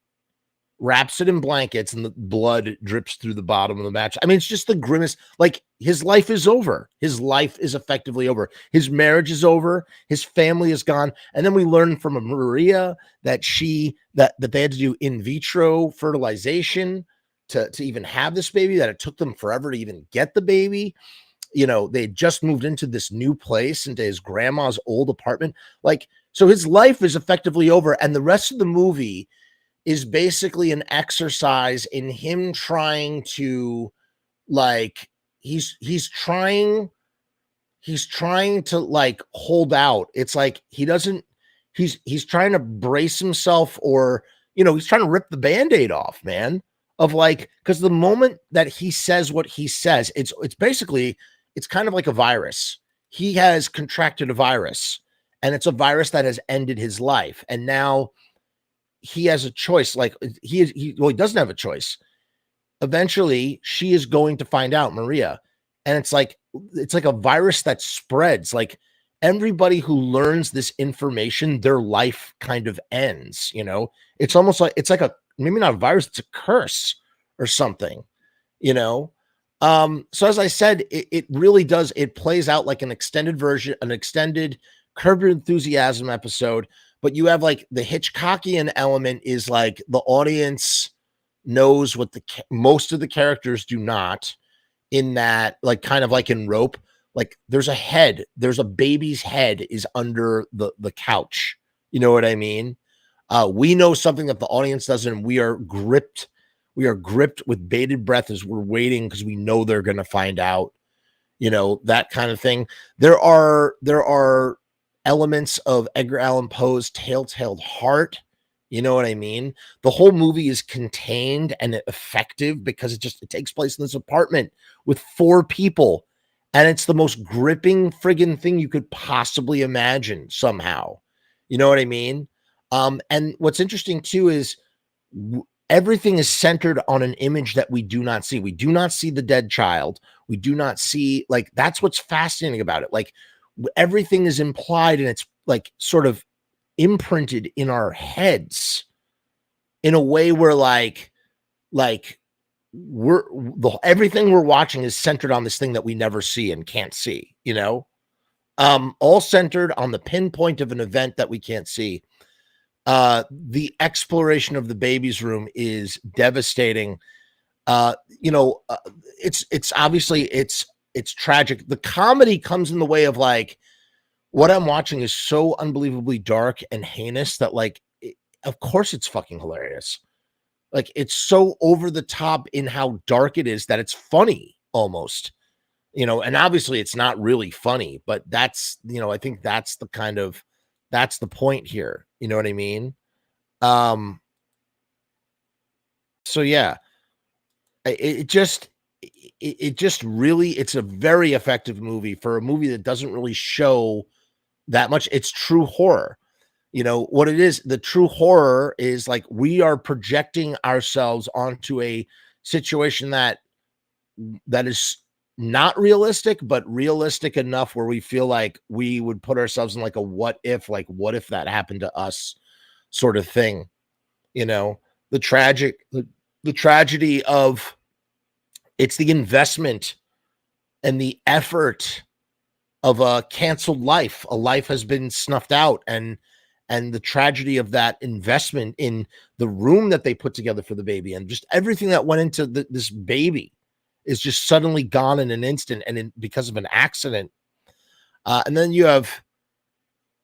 wraps it in blankets, and the blood drips through the bottom of the match. I mean, it's just the grimmest. Like, his life is over. His life is effectively over. His marriage is over. His family is gone. And then we learn from Maria that that they had to do in vitro fertilization to even have this baby, that it took them forever to even get the baby. They had just moved into this new place, into his grandma's old apartment. So his life is effectively over. And the rest of the movie is basically an exercise in him trying to, he's trying to hold out. It's like he's trying to brace himself, or he's trying to rip the Band-Aid off, man, because the moment that he says what he says, it's basically, it's kind of like a virus. He has contracted a virus, and it's a virus that has ended his life. And now he has a choice. He doesn't have a choice. Eventually, she is going to find out, Maria. And it's like a virus that spreads. Like, everybody who learns this information, their life kind of ends. It's almost like, it's like maybe not a virus, it's a curse or something, So as I said, it really does. It plays out like an extended version, an extended Curb Your Enthusiasm episode. But you have the Hitchcockian element is the audience knows what most of the characters do not, in that, kind of like in Rope, there's a baby's head is under the couch. You know what I mean? We know something that the audience doesn't, and we are gripped with bated breath as we're waiting, because we know they're going to find out, that kind of thing. There are elements of Edgar Allan Poe's Telltale Heart. You know what I mean? The whole movie is contained and effective because it takes place in this apartment with 4 people. And it's the most gripping friggin' thing you could possibly imagine somehow. You know what I mean? And what's interesting too is everything is centered on an image that we do not see. We do not see the dead child. We do not see, that's what's fascinating about it. Everything is implied, and it's sort of imprinted in our heads in a way where everything we're watching is centered on this thing that we never see and can't see, All centered on the pinpoint of an event that we can't see. The exploration of the baby's room is devastating. You know, it's obviously it's tragic. The comedy comes in the way of like what I'm watching is so unbelievably dark and heinous that like of course it's fucking hilarious. Like it's so over the top in how dark it is that it's funny almost. You know, and obviously it's not really funny, but that's, you know, I think that's the kind of that's the point here. You know what I mean? Um so yeah, it just it just really it's a very effective movie for a movie that doesn't really show that much. It's true horror. You know what it is? The true horror is like we are projecting ourselves onto a situation that is not realistic, but realistic enough where we feel like we would put ourselves in like a like what if that happened to us sort of thing. You know, the the tragedy of it's the investment and the effort of a canceled life. A life has been snuffed out, and the tragedy of that investment in the room that they put together for the baby and just everything that went into this baby is just suddenly gone in an instant because of an accident. And then you have,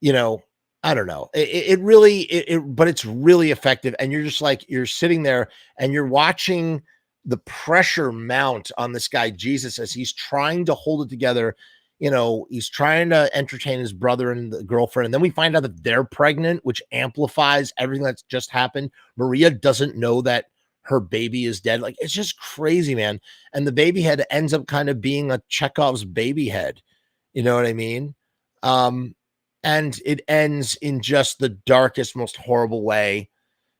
you know, I don't know. It really, but it's really effective. And you're just like, you're sitting there and you're watching the pressure mount on this guy, Jesus, as he's trying to hold it together. You know, he's trying to entertain his brother and the girlfriend. And then we find out that they're pregnant, which amplifies everything that's just happened. Maria doesn't know that her baby is dead. Like, it's just crazy, man. And the baby head ends up kind of being a Chekhov's baby head. You know what I mean? And it ends in just the darkest, most horrible way.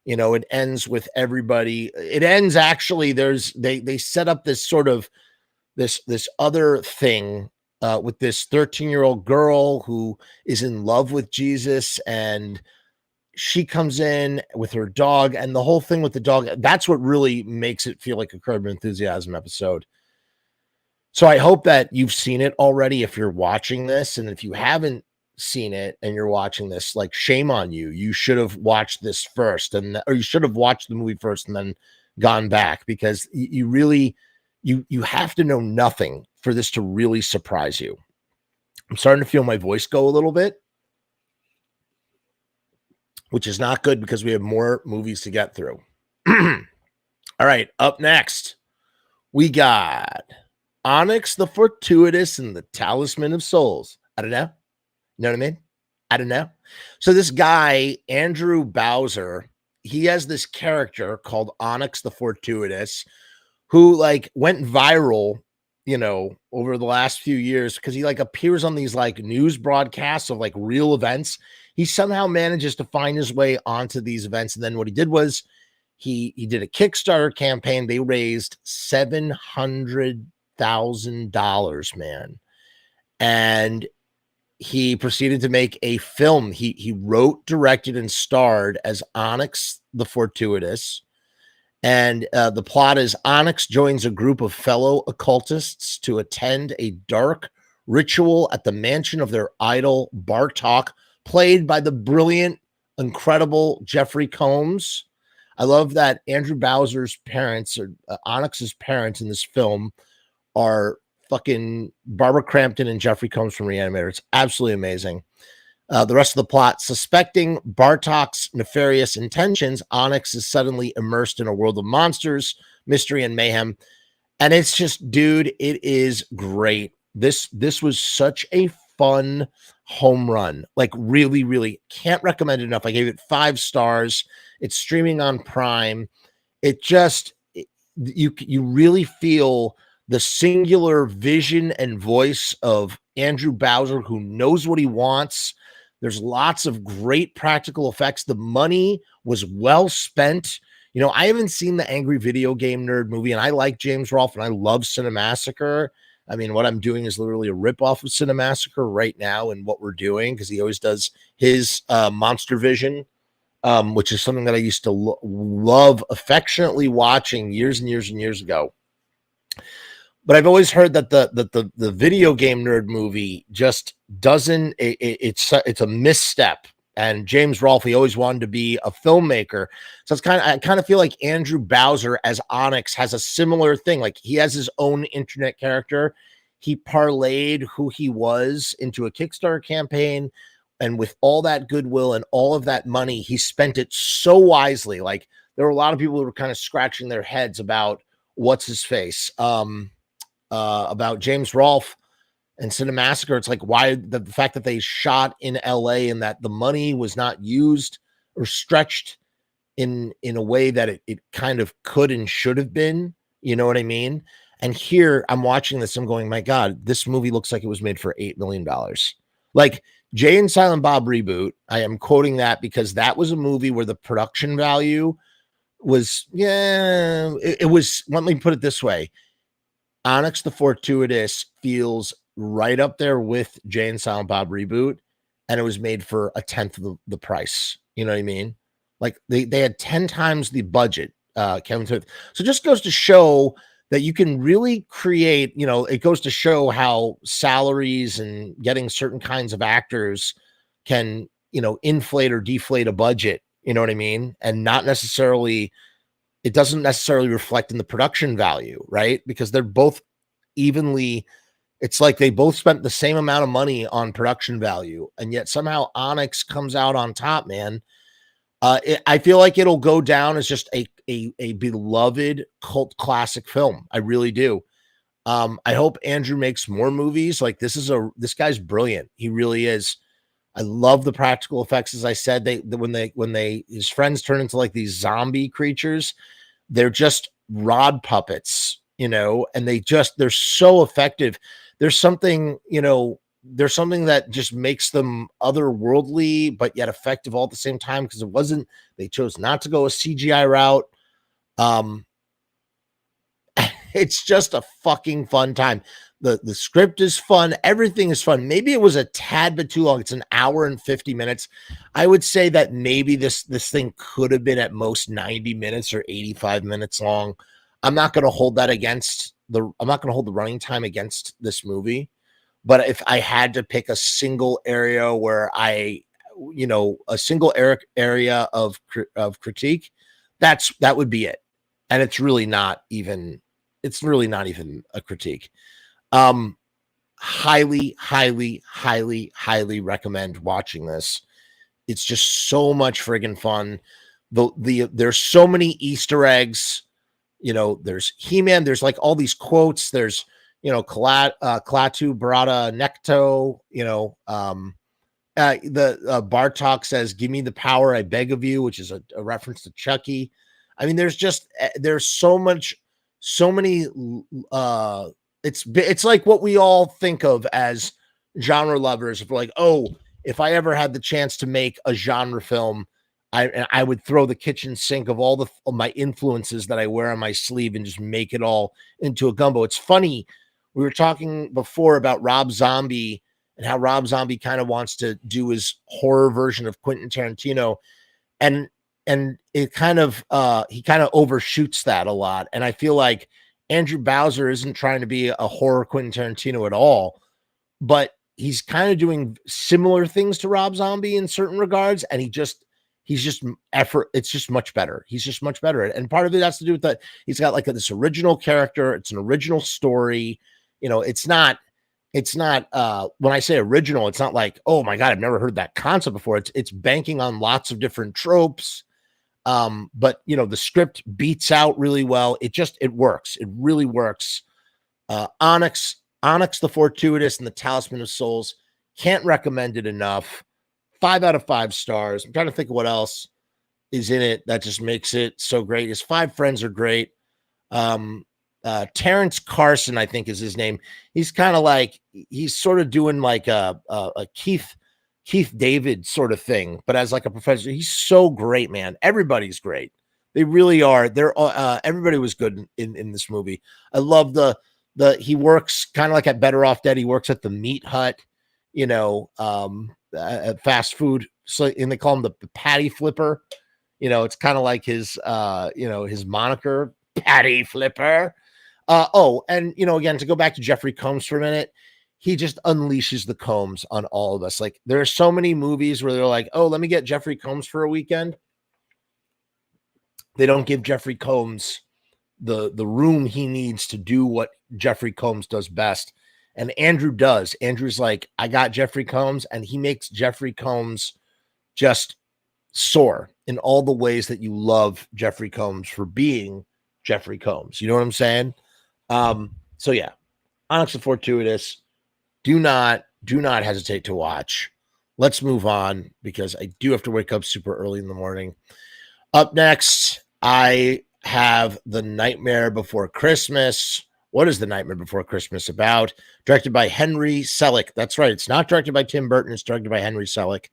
You know, it ends with everybody. It ends actually. They set up this sort of this other thing with this 13-year-old girl who is in love with Jesus, and she comes in with her dog, and the whole thing with the dog. That's what really makes it feel like a Curb Your Enthusiasm episode. So I hope that you've seen it already if you're watching this, and if you haven't seen it and you're watching this, like, shame on you. You should have watched this first, or you should have watched the movie first and then gone back, because you really you have to know nothing for this to really surprise you. I'm starting to feel my voice go a little bit, which is not good because we have more movies to get through. All right, up next, we got Onyx the Fortuitous and the Talisman of Souls. I don't know. You know what I mean? I don't know. So this guy, Andrew Bowser, he has this character called Onyx the Fortuitous who like went viral, you know, over the last few years because he like appears on these like news broadcasts of like real events. He somehow manages to find his way onto these events. And then what he did was he did a Kickstarter campaign. They raised $700,000, man. And he proceeded to make a film. He wrote, directed, and starred as Onyx the Fortuitous. And the plot is Onyx joins a group of fellow occultists to attend a dark ritual at the mansion of their idol, Bartok, played by the brilliant, incredible Jeffrey Combs. I love that Andrew Bowser's parents, or Onyx's parents in this film, are fucking Barbara Crampton and Jeffrey Combs from Reanimator. It's absolutely amazing. The rest of the plot: suspecting Bartok's nefarious intentions, Onyx is suddenly immersed in a world of monsters, mystery, and mayhem. And it's just, dude, it is great. This was such a fun home run. Like, really, really can't recommend it enough. I gave it 5 stars. It's streaming on Prime. It just, you really feel the singular vision and voice of Andrew Bowser, who knows what he wants. There's lots of great practical effects. The money was well spent. You know, I haven't seen the Angry Video Game Nerd movie, and I like James Rolfe, and I love Cinemassacre. I mean, what I'm doing is literally a ripoff of Cinemassacre right now and what we're doing, because he always does his Monster Vision, which is something that I used to love affectionately watching years and years and years ago. But I've always heard that the video game nerd movie just doesn't it's a misstep. And James Rolfe, he always wanted to be a filmmaker. So I kind of feel like Andrew Bowser as Onyx has a similar thing. Like he has his own internet character. He parlayed who he was into a Kickstarter campaign. And with all that goodwill and all of that money, he spent it so wisely. Like there were a lot of people who were kind of scratching their heads about what's his face, about James Rolfe and Cinemassacre. It's like why the fact that they shot in LA and that the money was not used or stretched in a way that it kind of could and should have been. You know what I mean? And here I'm watching this, I'm going, my God, this movie looks like it was made for $8 million. Like Jay and Silent Bob Reboot, I am quoting that because that was a movie where the production value was, it was, let me put it this way. Onyx the Fortuitous feels right up there with Jay and Silent Bob Reboot, and it was made for a tenth of the price. You know what I mean? Like they had 10 times the budget, Kevin Smith. So it just goes to show that you can really create, it goes to show how salaries and getting certain kinds of actors can, inflate or deflate a budget, you know what I mean? And not necessarily, it doesn't necessarily reflect in the production value, right? Because they're both evenly, it's like they both spent the same amount of money on production value, and yet somehow Onyx comes out on top, man. I feel like it'll go down as just a beloved cult classic film. I really do. I hope Andrew makes more movies. Like this guy's brilliant. He really is. I love the practical effects. As I said, when his friends turn into like these zombie creatures, they're just rod puppets, and they're so effective. There's something that just makes them otherworldly, but yet effective all at the same time. Because they chose not to go a CGI route. It's just a fucking fun time. The script is fun. Everything is fun. Maybe it was a tad bit too long. It's an hour and 50 minutes. I would say that maybe this thing could have been at most 90 minutes or 85 minutes long. I'm not going to hold the running time against this movie. But if I had to pick a single area where a single area of critique, that would be it. And it's really not even a critique. Highly, highly, highly, highly recommend watching this. It's just so much friggin' fun. There's so many Easter eggs. There's He-Man. There's like all these quotes. There's Klaatu Barada Necto. The Bartok says, "Give me the power, I beg of you," which is a reference to Chucky. I mean, there's so many. It's like what we all think of as genre lovers. If we're like, oh, if I ever had the chance to make a genre film, I would throw the kitchen sink of all of my influences that I wear on my sleeve and just make it all into a gumbo. It's funny. We were talking before about Rob Zombie and how Rob Zombie kind of wants to do his horror version of Quentin Tarantino. And it kind of, he kind of overshoots that a lot. And I feel like Andrew Bowser isn't trying to be a horror Quentin Tarantino at all, but he's kind of doing similar things to Rob Zombie in certain regards. And he's just effort. It's just much better. He's just much better. And part of it has to do with that. He's got like this original character. It's an original story. It's not when I say original, it's not like, oh my God, I've never heard that concept before. It's banking on lots of different tropes. But the script beats out really well. It works. It really works. Onyx the Fortuitous and the Talisman of Souls. Can't recommend it enough. 5 out of 5 stars. I'm trying to think of what else is in it that just makes it so great. His 5 friends are great. Terrence Carson, I think is his name. He's kind of like, he's sort of doing like a Keith David sort of thing, but as like a professor. He's so great, man. Everybody's great. They really are. Everybody was good in this movie. I love he works kind of like at Better Off Dead. He works at the Meat Hut, at fast food. So, and they call him the Patty Flipper. It's kind of like his moniker, Patty Flipper. And again, to go back to Jeffrey Combs for a minute, he just unleashes the Combs on all of us. Like, there are so many movies where they're like, oh, let me get Jeffrey Combs for a weekend. They don't give Jeffrey Combs the room he needs to do what Jeffrey Combs does best. And Andrew does. Andrew's like, I got Jeffrey Combs, and he makes Jeffrey Combs just soar in all the ways that you love Jeffrey Combs for being Jeffrey Combs. You know what I'm saying? So yeah, Onyx and Fortuitous. Do not hesitate to watch. Let's move on because I do have to wake up super early in the morning. Up next, I have The Nightmare Before Christmas. What is The Nightmare Before Christmas about? Directed by Henry Selick. That's right. It's not directed by Tim Burton. It's directed by Henry Selick.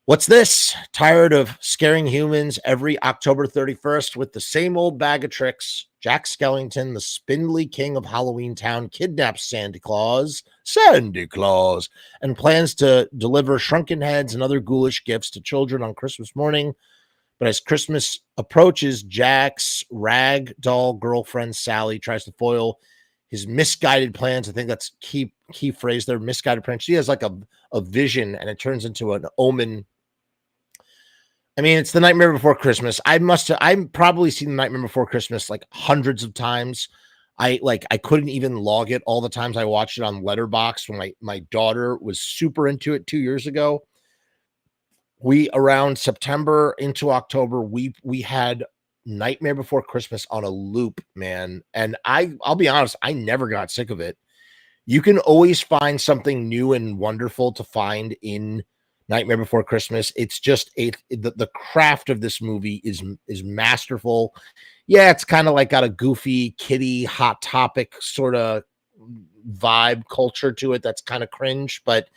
What's this? Tired of scaring humans every October 31st with the same old bag of tricks? Jack Skellington, the spindly king of Halloween Town, kidnaps Santa Claus, and plans to deliver shrunken heads and other ghoulish gifts to children on Christmas morning. But as Christmas approaches, Jack's rag doll girlfriend, Sally, tries to foil his misguided plans. I think that's key phrase there, misguided plans. She has like a vision, and it turns into an omen. I mean, it's The Nightmare Before Christmas. I've probably seen The Nightmare Before Christmas like hundreds of times. I couldn't even log it all the times I watched it on Letterboxd when my daughter was super into it 2 years ago. We around September into October, we had Nightmare Before Christmas on a loop, man. And I'll be honest, I never got sick of it. You can always find something new and wonderful to find in Nightmare Before Christmas. It's just the craft of this movie is masterful. Yeah, it's kind of like got a goofy, kiddie, hot topic sort of vibe culture to it that's kind of cringe, but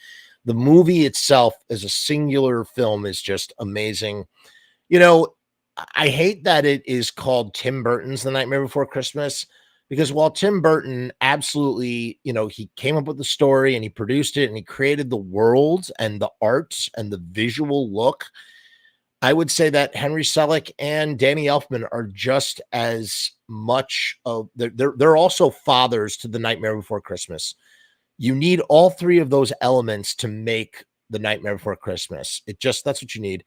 the movie itself as a singular film is just amazing. You know, I hate that it is called Tim Burton's The Nightmare Before Christmas, because while Tim Burton absolutely, he came up with the story and he produced it and he created the world and the art and the visual look, I would say that Henry Selick and Danny Elfman are just as much of they're also fathers to The Nightmare Before Christmas. You need all three of those elements to make The Nightmare Before Christmas. That's what you need.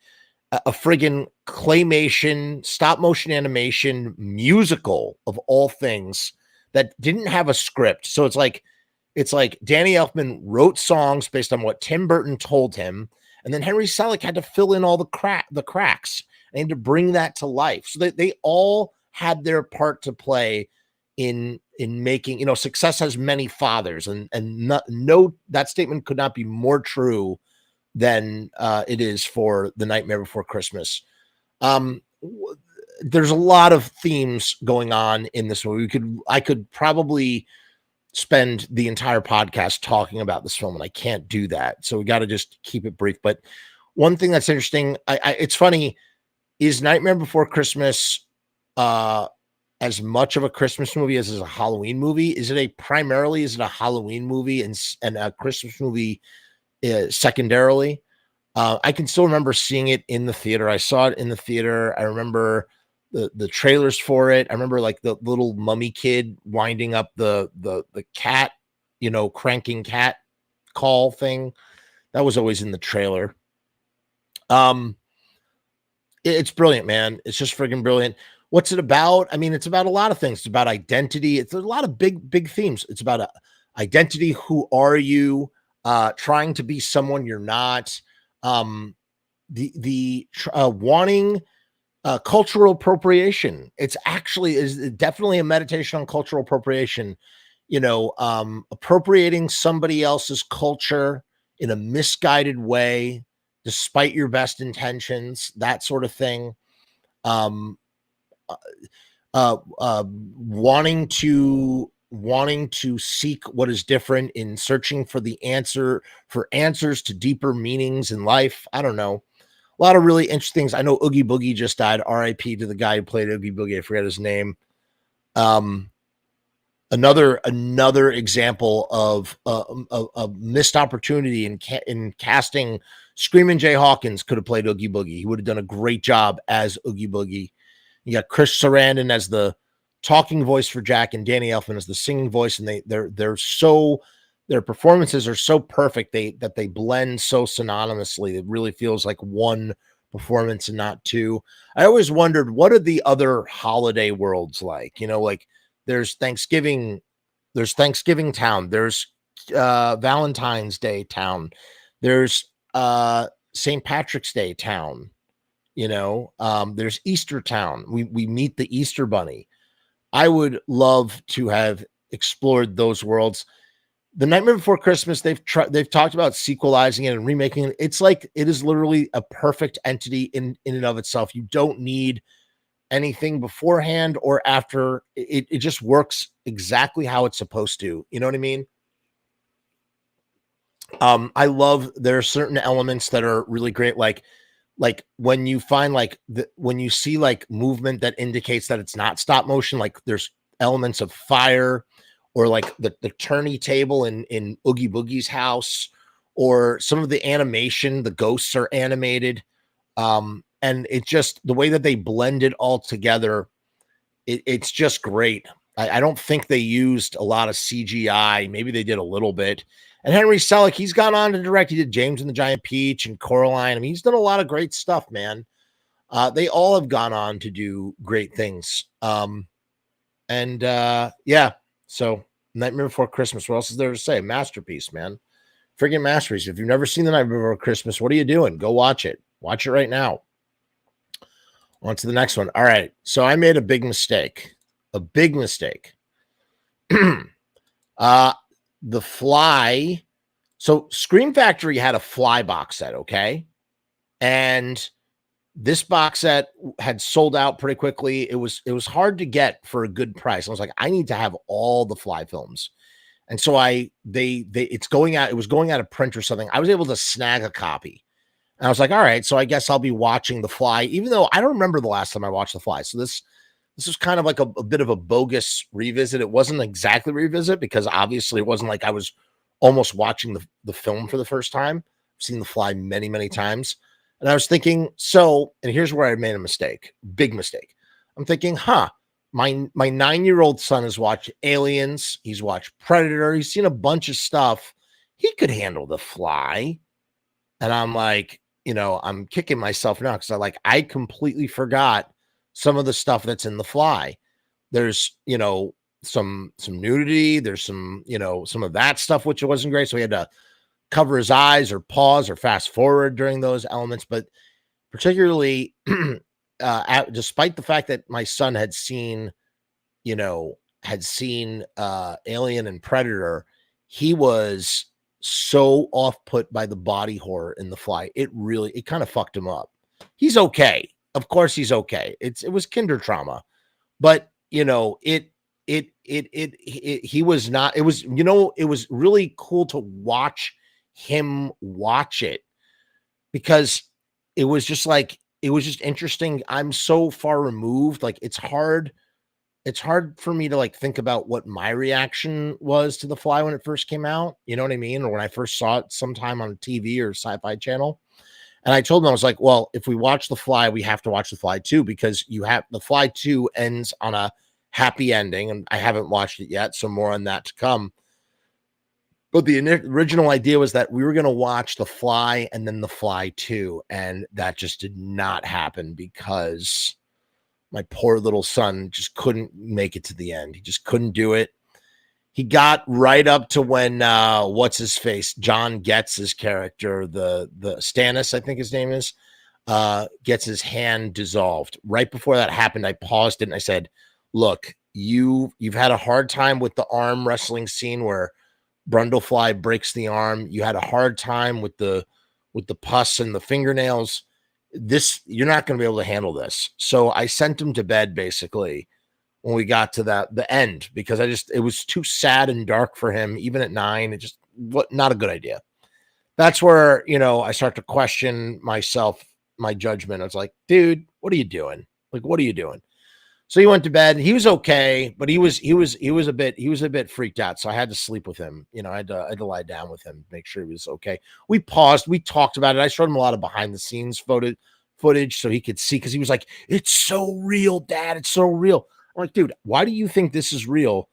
A friggin' claymation, stop motion animation musical of all things that didn't have a script. So it's like Danny Elfman wrote songs based on what Tim Burton told him, and then Henry Selick had to fill in all the cracks and to bring that to life. So they all had their part to play in making, success has many fathers, and that statement could not be more true than it is for The Nightmare Before Christmas. There's a lot of themes going on in this movie. I could probably spend the entire podcast talking about this film, and I can't do that. So we got to just keep it brief. But one thing that's interesting, it's funny, is Nightmare Before Christmas as much of a Christmas movie as is a Halloween movie? Is it a Halloween movie and a Christmas movie secondarily? I can still remember seeing it in the theater. I saw it in the theater. I remember the trailers for it. I remember like the little mummy kid winding up the cat, cranking cat call thing. That was always in the trailer. It's brilliant, man. It's just friggin' brilliant. What's it about? I mean, it's about a lot of things. It's about identity. It's a lot of big themes. It's about identity. Who are you? Trying to be someone you're not. Wanting cultural appropriation. It's actually is definitely a meditation on cultural appropriation. Appropriating somebody else's culture in a misguided way, despite your best intentions, that sort of thing. Wanting to seek what is different, in searching for answers to deeper meanings in life. I don't know. A lot of really interesting things. I know Oogie Boogie just died. R.I.P. to the guy who played Oogie Boogie. I forget his name. Another example of a missed opportunity in casting. Screamin' Jay Hawkins could have played Oogie Boogie. He would have done a great job as Oogie Boogie. You got Chris Sarandon as the talking voice for Jack and Danny Elfman as the singing voice, and they're so their performances are so perfect that they blend so synonymously. It really feels like one performance and not two. I always wondered, what are the other holiday worlds like? Like there's Thanksgiving, Town, there's Valentine's Day Town, there's St. Patrick's Day Town, there's Easter Town. We meet the Easter Bunny. I would love to have explored those worlds. The Nightmare Before Christmas, they've talked about sequelizing it and remaking it. It's like it is literally a perfect entity in and of itself. You don't need anything beforehand or after. It just works exactly how it's supposed to. You know what I mean? I love, there are certain elements that are really great, like when you find when you see like movement that indicates that it's not stop motion, like there's elements of fire, or like the tourney table in Oogie Boogie's house, or some of the animation, the ghosts are animated. And it just, the way that they blend it all together, it's just great. I don't think they used a lot of CGI. Maybe they did a little bit. And Henry Selick, he's gone on to direct. He did James and the Giant Peach and Coraline. I mean, he's done a lot of great stuff, man. They all have gone on to do great things. Yeah. So Nightmare Before Christmas. What else is there to say? Masterpiece, man. Freaking masterpiece. If you've never seen The Nightmare Before Christmas, what are you doing? Go watch it. Watch it right now. On to the next one. All right. So I made a big mistake. A big mistake. The Fly. So Scream Factory had a Fly box set, okay? And this box set had sold out pretty quickly. It was hard to get for a good price. I was like, I need to have all the Fly films. And so it was going out of print or something. I was able to snag a copy. And I was like, all right, so I guess I'll be watching The Fly, even though I don't remember the last time I watched The Fly. So this was kind of like a bit of a bogus revisit. It wasn't exactly revisit, because obviously it wasn't like I was almost watching the film for the first time. I've seen The Fly many, many times. And I was thinking, and here's where I made a mistake, big mistake. I'm thinking, my 9-year-old son has watched Aliens. He's watched Predator. He's seen a bunch of stuff. He could handle The Fly. And I'm like, I'm kicking myself now, because I completely forgot some of the stuff that's in The Fly. There's, some nudity. There's some of that stuff, which wasn't great. So we had to cover his eyes or pause or fast forward during those elements. But particularly, despite the fact that my son had seen Alien and Predator, he was so off put by the body horror in The Fly. It kind of fucked him up. He's okay. Of course he's okay. It was kinder trauma, but he was not, it was really cool to watch him watch it, because it was just interesting. I'm so far removed. Like, it's hard for me to think about what my reaction was to The Fly when it first came out. You know what I mean? Or when I first saw it sometime on TV or Sci-Fi Channel. And I told him, I was like, well, if we watch The Fly, we have to watch The Fly 2, because The Fly 2 ends on a happy ending, and I haven't watched it yet, so more on that to come. But the original idea was that we were going to watch The Fly and then The Fly 2, and that just did not happen, because my poor little son just couldn't make it to the end. He just couldn't do it. He got right up to when what's his face, John Getz's character, the Stannis, I think his name is, gets his hand dissolved. Right before that happened, I paused it and I said, look, you've had a hard time with the arm wrestling scene where Brundlefly breaks the arm. You had a hard time with the pus and the fingernails. You're not going to be able to handle this. So I sent him to bed, basically, when we got to the end, because it was too sad and dark for him, even at 9. It just not a good idea. That's where, I start to question myself, my judgment. I was like, dude, what are you doing? What are you doing? So he went to bed. He was okay, but he was a bit freaked out. So I had to sleep with him. I had to lie down with him, make sure he was okay. We paused. We talked about it. I showed him a lot of behind the scenes footage so he could see, because he was like, it's so real, Dad. It's so real. I'm like, dude, why do you think this is real?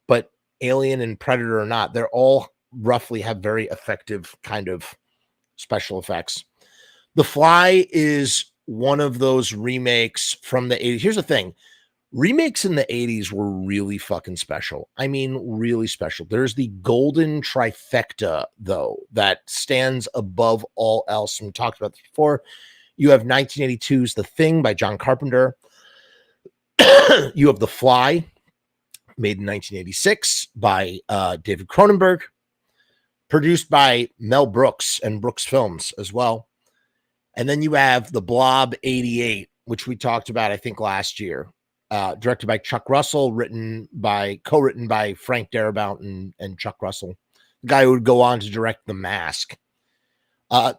But Alien and Predator or not, they're all roughly have very effective kind of special effects. The Fly is one of those remakes from the 80s. Here's the thing. Remakes in the 80s were really fucking special. I mean, really special. There's the golden trifecta, though, that stands above all else. And we talked about this before. You have 1982's The Thing by John Carpenter. You have The Fly, made in 1986 by David Cronenberg, produced by Mel Brooks and Brooks Films as well. And then you have The Blob 88, which we talked about, I think, last year. Directed by Chuck Russell, co-written by Frank Darabont and Chuck Russell, the guy who would go on to direct The Mask.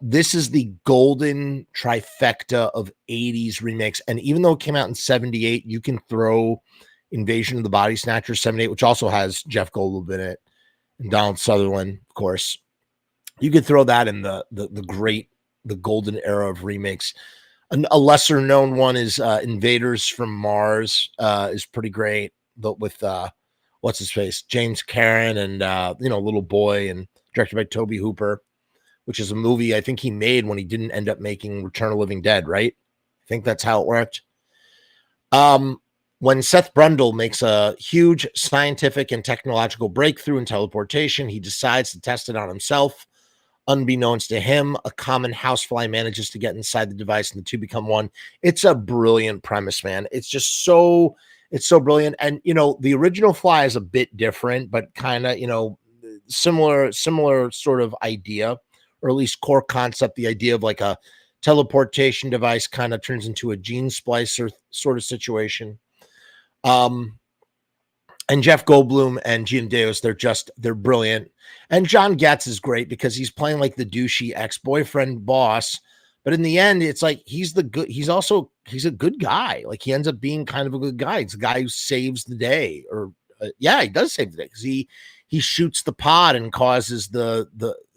This is the golden trifecta of 80s remakes. And even though it came out in 78, you can throw Invasion of the Body Snatchers 78, which also has Jeff Goldblum in it, and Donald Sutherland, of course. You could throw that in the golden era of remakes. A lesser known one is Invaders from Mars, is pretty great, but with what's his face, James Cameron, and Little Boy, and directed by Tobe Hooper, which is a movie I think he made when he didn't end up making Return of the Living Dead, right? I think that's how it worked. When Seth Brundle makes a huge scientific and technological breakthrough in teleportation, he decides to test it on himself. Unbeknownst to him, a common housefly manages to get inside the device and the two become one. It's a brilliant premise, man. It's so brilliant. And, the original Fly is a bit different, but kind of, similar sort of idea, or at least core concept. The idea of like a teleportation device kind of turns into a gene splicer sort of situation. And Jeff Goldblum and Gina Davis, they're brilliant. And John Getz is great because he's playing like the douchey ex-boyfriend boss. But in the end, it's like he's a good guy. Like he ends up being kind of a good guy. It's a guy who saves the day. Or he does save the day because he shoots the pod and causes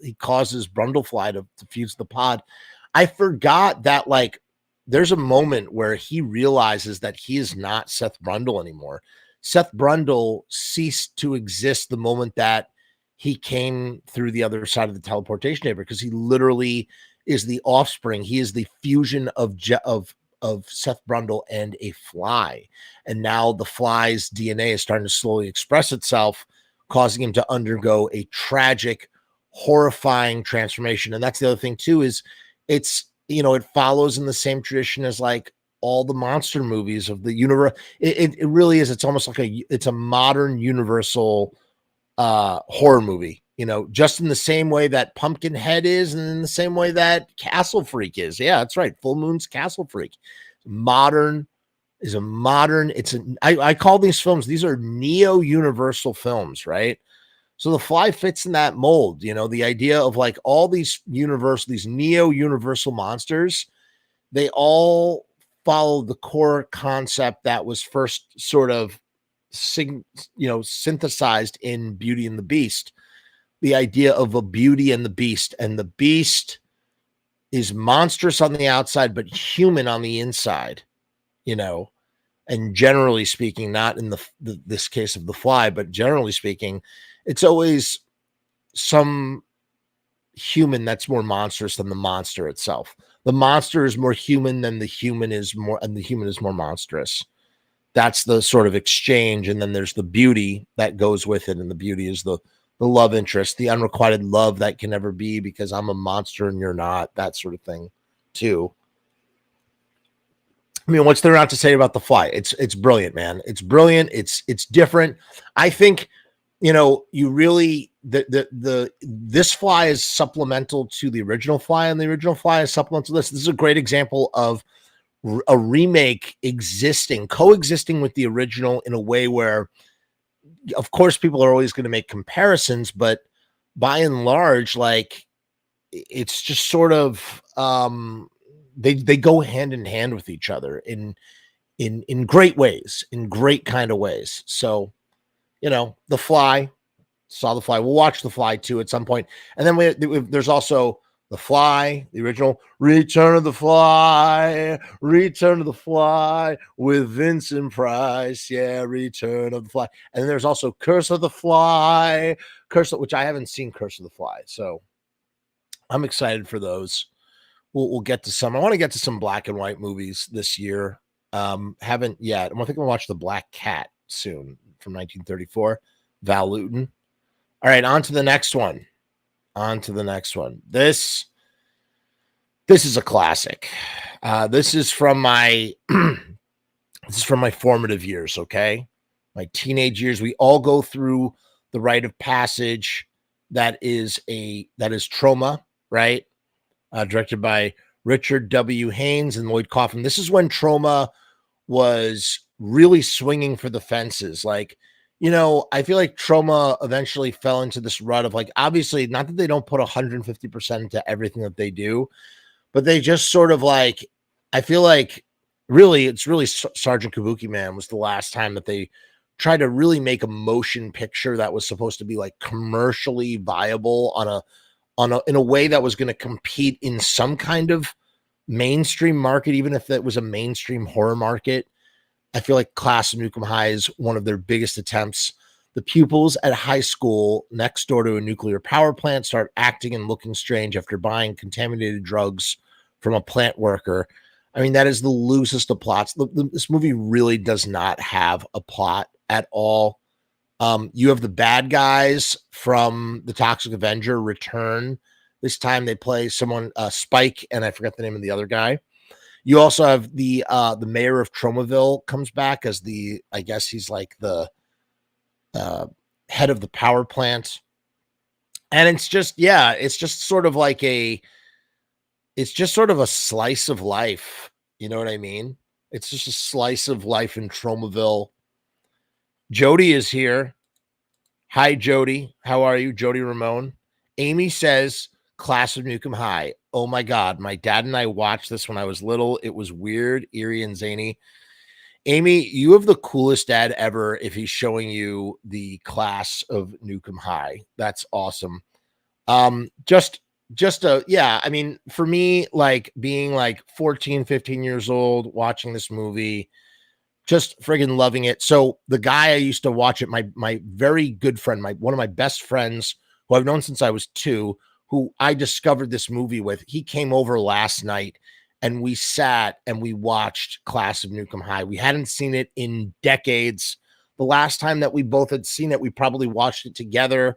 he causes Brundlefly to fuse the pod. I forgot that like there's a moment where he realizes that he is not Seth Brundle anymore. Seth Brundle ceased to exist the moment that he came through the other side of the teleportation chamber, because he literally is the offspring. He is the fusion of Seth Brundle and a fly. And now the fly's DNA is starting to slowly express itself, causing him to undergo a tragic, horrifying transformation. And that's the other thing too, is it follows in the same tradition as like all the monster movies of the universe. It really is. It's almost like it's a modern Universal horror movie, just in the same way that Pumpkinhead is, and in the same way that Castle Freak is. Yeah, that's right. Full Moon's Castle Freak. I call these films, these are neo-Universal films, right? So The Fly fits in that mold, the idea of like all these neo-Universal monsters, they all follow the core concept that was first sort of synthesized in Beauty and the Beast. The idea of a Beauty and the Beast, and the Beast is monstrous on the outside but human on the inside, and generally speaking, not in this case of The Fly, but generally speaking, it's always some human that's more monstrous than the monster itself. The monster is more human than the human is more, and the human is more monstrous. That's the sort of exchange. And then there's the beauty that goes with it. And the beauty is the love interest, the unrequited love that can never be because I'm a monster and you're not, that sort of thing too. I mean, what's there not to say about The Fly? It's brilliant, man. It's brilliant. It's different. I think, you really, this Fly is supplemental to the original Fly, and the original Fly is supplemental to this. This is a great example of a remake coexisting with the original in a way where, of course, people are always going to make comparisons, but by and large, like, it's just sort of, they go hand in hand with each other in great ways, in great kind of ways. So, The Fly, saw The Fly. We'll watch The Fly too at some point. And then there's also The Fly, the original, Return of the Fly with Vincent Price. Yeah, Return of the Fly. And then there's also Curse of the Fly which I haven't seen Curse of the Fly. So I'm excited for those. We'll get to some. I want to get to some black and white movies this year. Haven't yet. I think I'm gonna watch The Black Cat soon from 1934. Val Lewton. All right, on to the next one. This is a classic. This is from my this is from my formative years. Okay, my teenage years. We all go through the rite of passage. That is Trauma, right? Directed by Richard W. Haynes and Lloyd Kaufman. This is when Trauma was really swinging for the fences. Like, I feel like Trauma eventually fell into this rut of, like, obviously not that they don't put 150% into everything that they do, but they just sort of, like, I feel like it's really Sergeant Kabuki Man was the last time that they tried to really make a motion picture that was supposed to be like commercially viable in a way that was going to compete in some kind of mainstream market, even if it was a mainstream horror market. I feel like Class of Nukem High is one of their biggest attempts. The pupils at high school next door to a nuclear power plant start acting and looking strange after buying contaminated drugs from a plant worker. I mean, that is the loosest of plots. This movie really does not have a plot at all. You have the bad guys from the Toxic Avenger return. This time they play someone, Spike, and I forget the name of the other guy. You also have the mayor of Tromaville comes back as I guess he's like the head of the power plant. And it's just sort of a slice of life. You know what I mean? It's just a slice of life in Tromaville. Jody is here. Hi, Jody. How are you? Jody Ramone. Amy says, Class of Nukem High. Oh my God. My dad and I watched this when I was little. It was weird, eerie, and zany. Amy, you have the coolest dad ever if he's showing you the Class of Nukem High. That's awesome. I mean, for me, like being like 14, 15 years old, watching this movie, just friggin' loving it. So the guy I used to watch it, my very good friend, one of my best friends who I've known since I was 2, who I discovered this movie with, he came over last night and we sat and we watched Class of Nukem High. We hadn't seen it in decades. The last time that we both had seen it, we probably watched it together.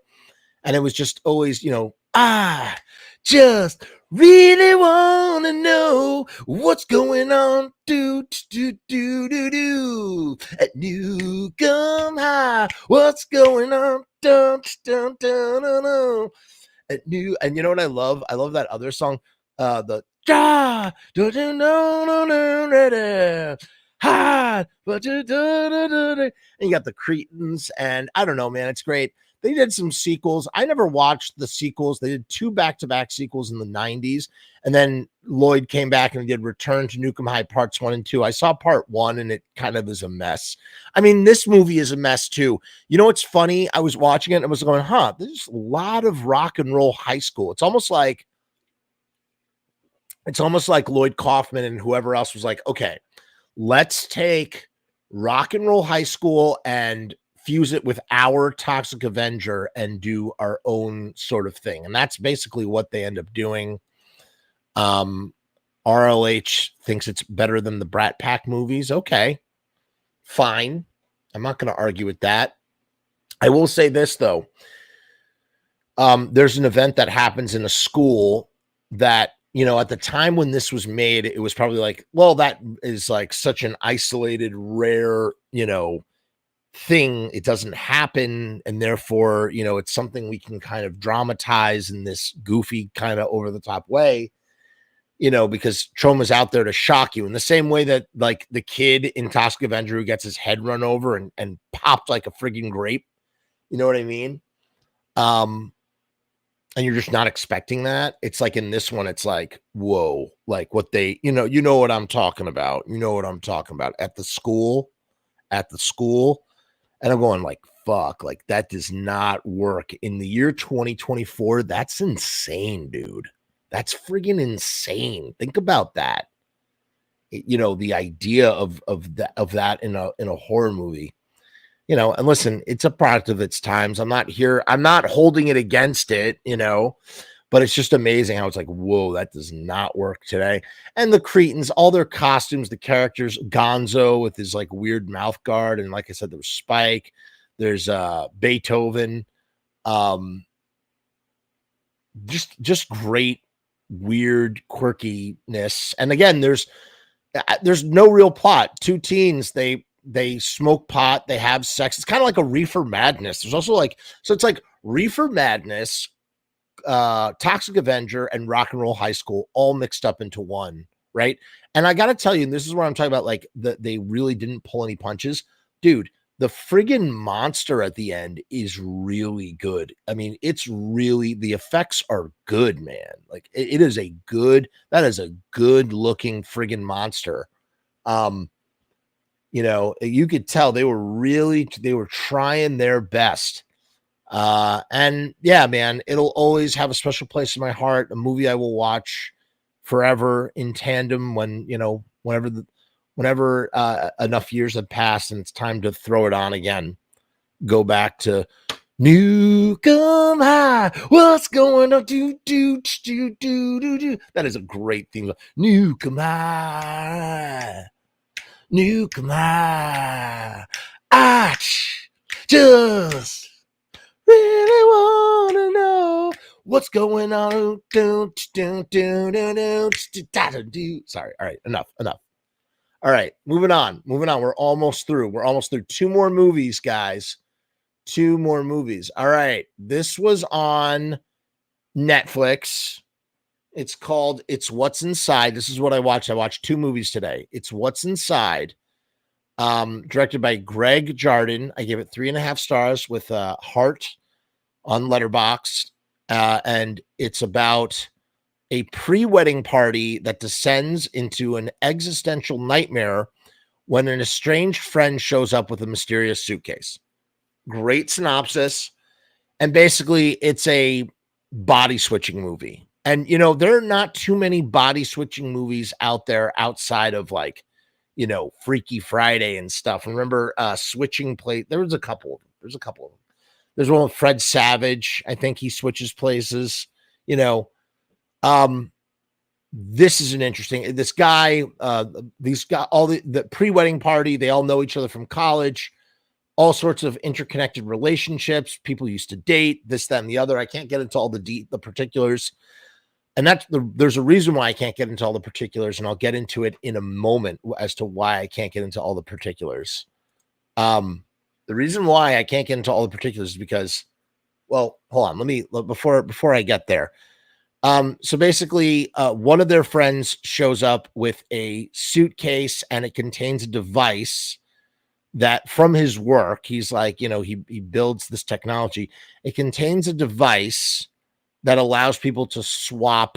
And it was just always, I just really want to know what's going on. Do at Nukem High. What's going on? Dun, dun, dun, dun, dun. And you know what I love? I love that other song. The and you got the Cretans, and I don't know, man, it's great. They did some sequels. I never watched the sequels. They did 2 back-to-back sequels in the 90s, and then Lloyd came back and did Return to Nukem High Parts 1 and 2. I saw Part 1, and it kind of is a mess. I mean, this movie is a mess, too. You know what's funny? I was watching it, and I was going, there's a lot of rock and roll high school. It's almost like Lloyd Kaufman and whoever else was like, okay, let's take rock and roll high school and fuse it with our Toxic Avenger and do our own sort of thing. And that's basically what they end up doing. RLH thinks it's better than the Brat Pack movies. Okay, fine. I'm not going to argue with that. I will say this, though. There's an event that happens in a school that, at the time when this was made, it was probably like, well, that is like such an isolated, rare, thing. It doesn't happen. And therefore, it's something we can kind of dramatize in this goofy kind of over the top way, because Trauma's out there to shock you in the same way that like the kid in Toxic Avenger who gets his head run over and popped like a frigging grape. You know what I mean? And you're just not expecting that. It's like in this one, it's like, whoa, like what they, you know what I'm talking about. You know what I'm talking about at the school. And I'm going like, fuck, like that does not work in the year 2024. That's insane, dude. That's friggin' insane. Think about that. The idea of that in a horror movie. you know, and listen, it's a product of its times. I'm not holding it against it, you know, but it's just amazing how it's like, whoa, that does not work today. And the Cretans, all their costumes, the characters, Gonzo with his like weird mouth guard, and like I said, there was Spike, there's Beethoven, um, just great, weird quirkiness. And again, there's no real plot. Two teens, they smoke pot, they have sex. It's kind of like a reefer madness. There's also like, so it's like reefer madness, Toxic Avenger, and Rock and Roll High School all mixed up into one, right? And I gotta tell you, and this is where I'm talking about, like, they really didn't pull any punches, dude. The friggin' monster at the end is really good. I mean, it's really, the effects are good, man. Like it is a good, that is a good looking friggin' monster. You know, you could tell they were trying their best. And yeah, man, it'll always have a special place in my heart. A movie I will watch forever in tandem when, you know, whenever enough years have passed and it's time to throw it on again. Go back to Newcomb High. What's going on? Do. That is a great theme. Newcomb High. Newcomb High. I just really want to know what's going on. Sorry. All right. Enough. All right. Moving on. We're almost through. Two more movies, guys. Two more movies. All right. This was on Netflix. It's called It's What's Inside. This is what I watched. I watched two movies today. It's What's Inside. Directed by Greg Jardin. I gave it 3.5 stars with a heart on Letterboxd. And it's about a pre-wedding party that descends into an existential nightmare when an estranged friend shows up with a mysterious suitcase. Great synopsis. And basically, it's a body switching movie. And, you know, there are not too many body switching movies out there outside of, like, you know, Freaky Friday and stuff. Remember Switching Place? There's a couple of them. There's one with Fred Savage. I think he switches places, you know. This is an interesting, this guy, these guys, all the pre-wedding party, they all know each other from college, all sorts of interconnected relationships. People used to date, this, that, and the other. I can't get into all the particulars. And there's a reason why I can't get into all the particulars, and I'll get into it in a moment as to why I can't get into all the particulars. The reason why I can't get into all the particulars is because, well, hold on, before I get there. So basically, one of their friends shows up with a suitcase, and it contains a device that, from his work, he's like, you know, he builds this technology. It contains a device that allows people to swap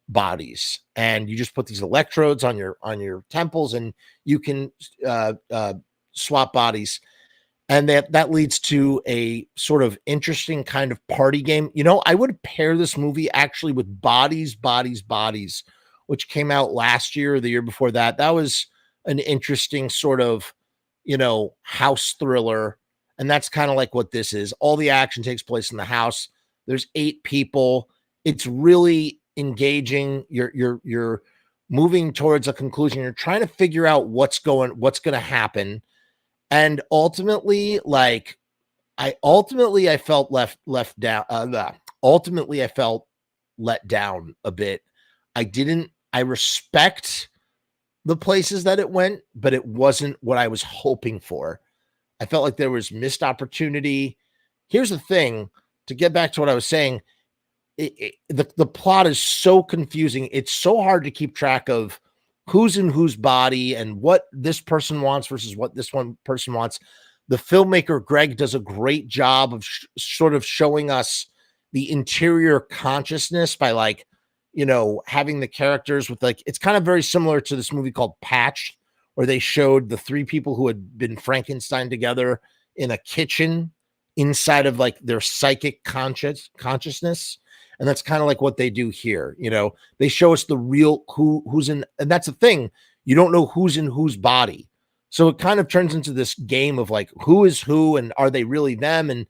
bodies, and you just put these electrodes on your temples, and you can swap bodies. And that leads to a sort of interesting kind of party game. You know, I would pair this movie actually with Bodies, which came out last year or the year before that. That was an interesting sort of, you know, house thriller. And that's kind of like what this is. All the action takes place in the house. There's 8 people. It's really engaging. You're moving towards a conclusion. You're trying to figure out what's going to happen. And ultimately, like, I felt left down. Ultimately, I felt let down a bit. I respect the places that it went, but it wasn't what I was hoping for. I felt like there was missed opportunity. Here's the thing, to get back to what I was saying, the plot is so confusing. It's so hard to keep track of who's in whose body and what this person wants versus what this one person wants. The filmmaker, Greg, does a great job of sort of showing us the interior consciousness by, like, you know, having the characters with, like, it's kind of very similar to this movie called Patch, where they showed the 3 people who had been Frankenstein together in a kitchen inside of, like, their psychic consciousness. And that's kind of like what they do here. You know, they show us the real who's in, and that's the thing. You don't know who's in whose body. So it kind of turns into this game of like, who is who and are they really them? And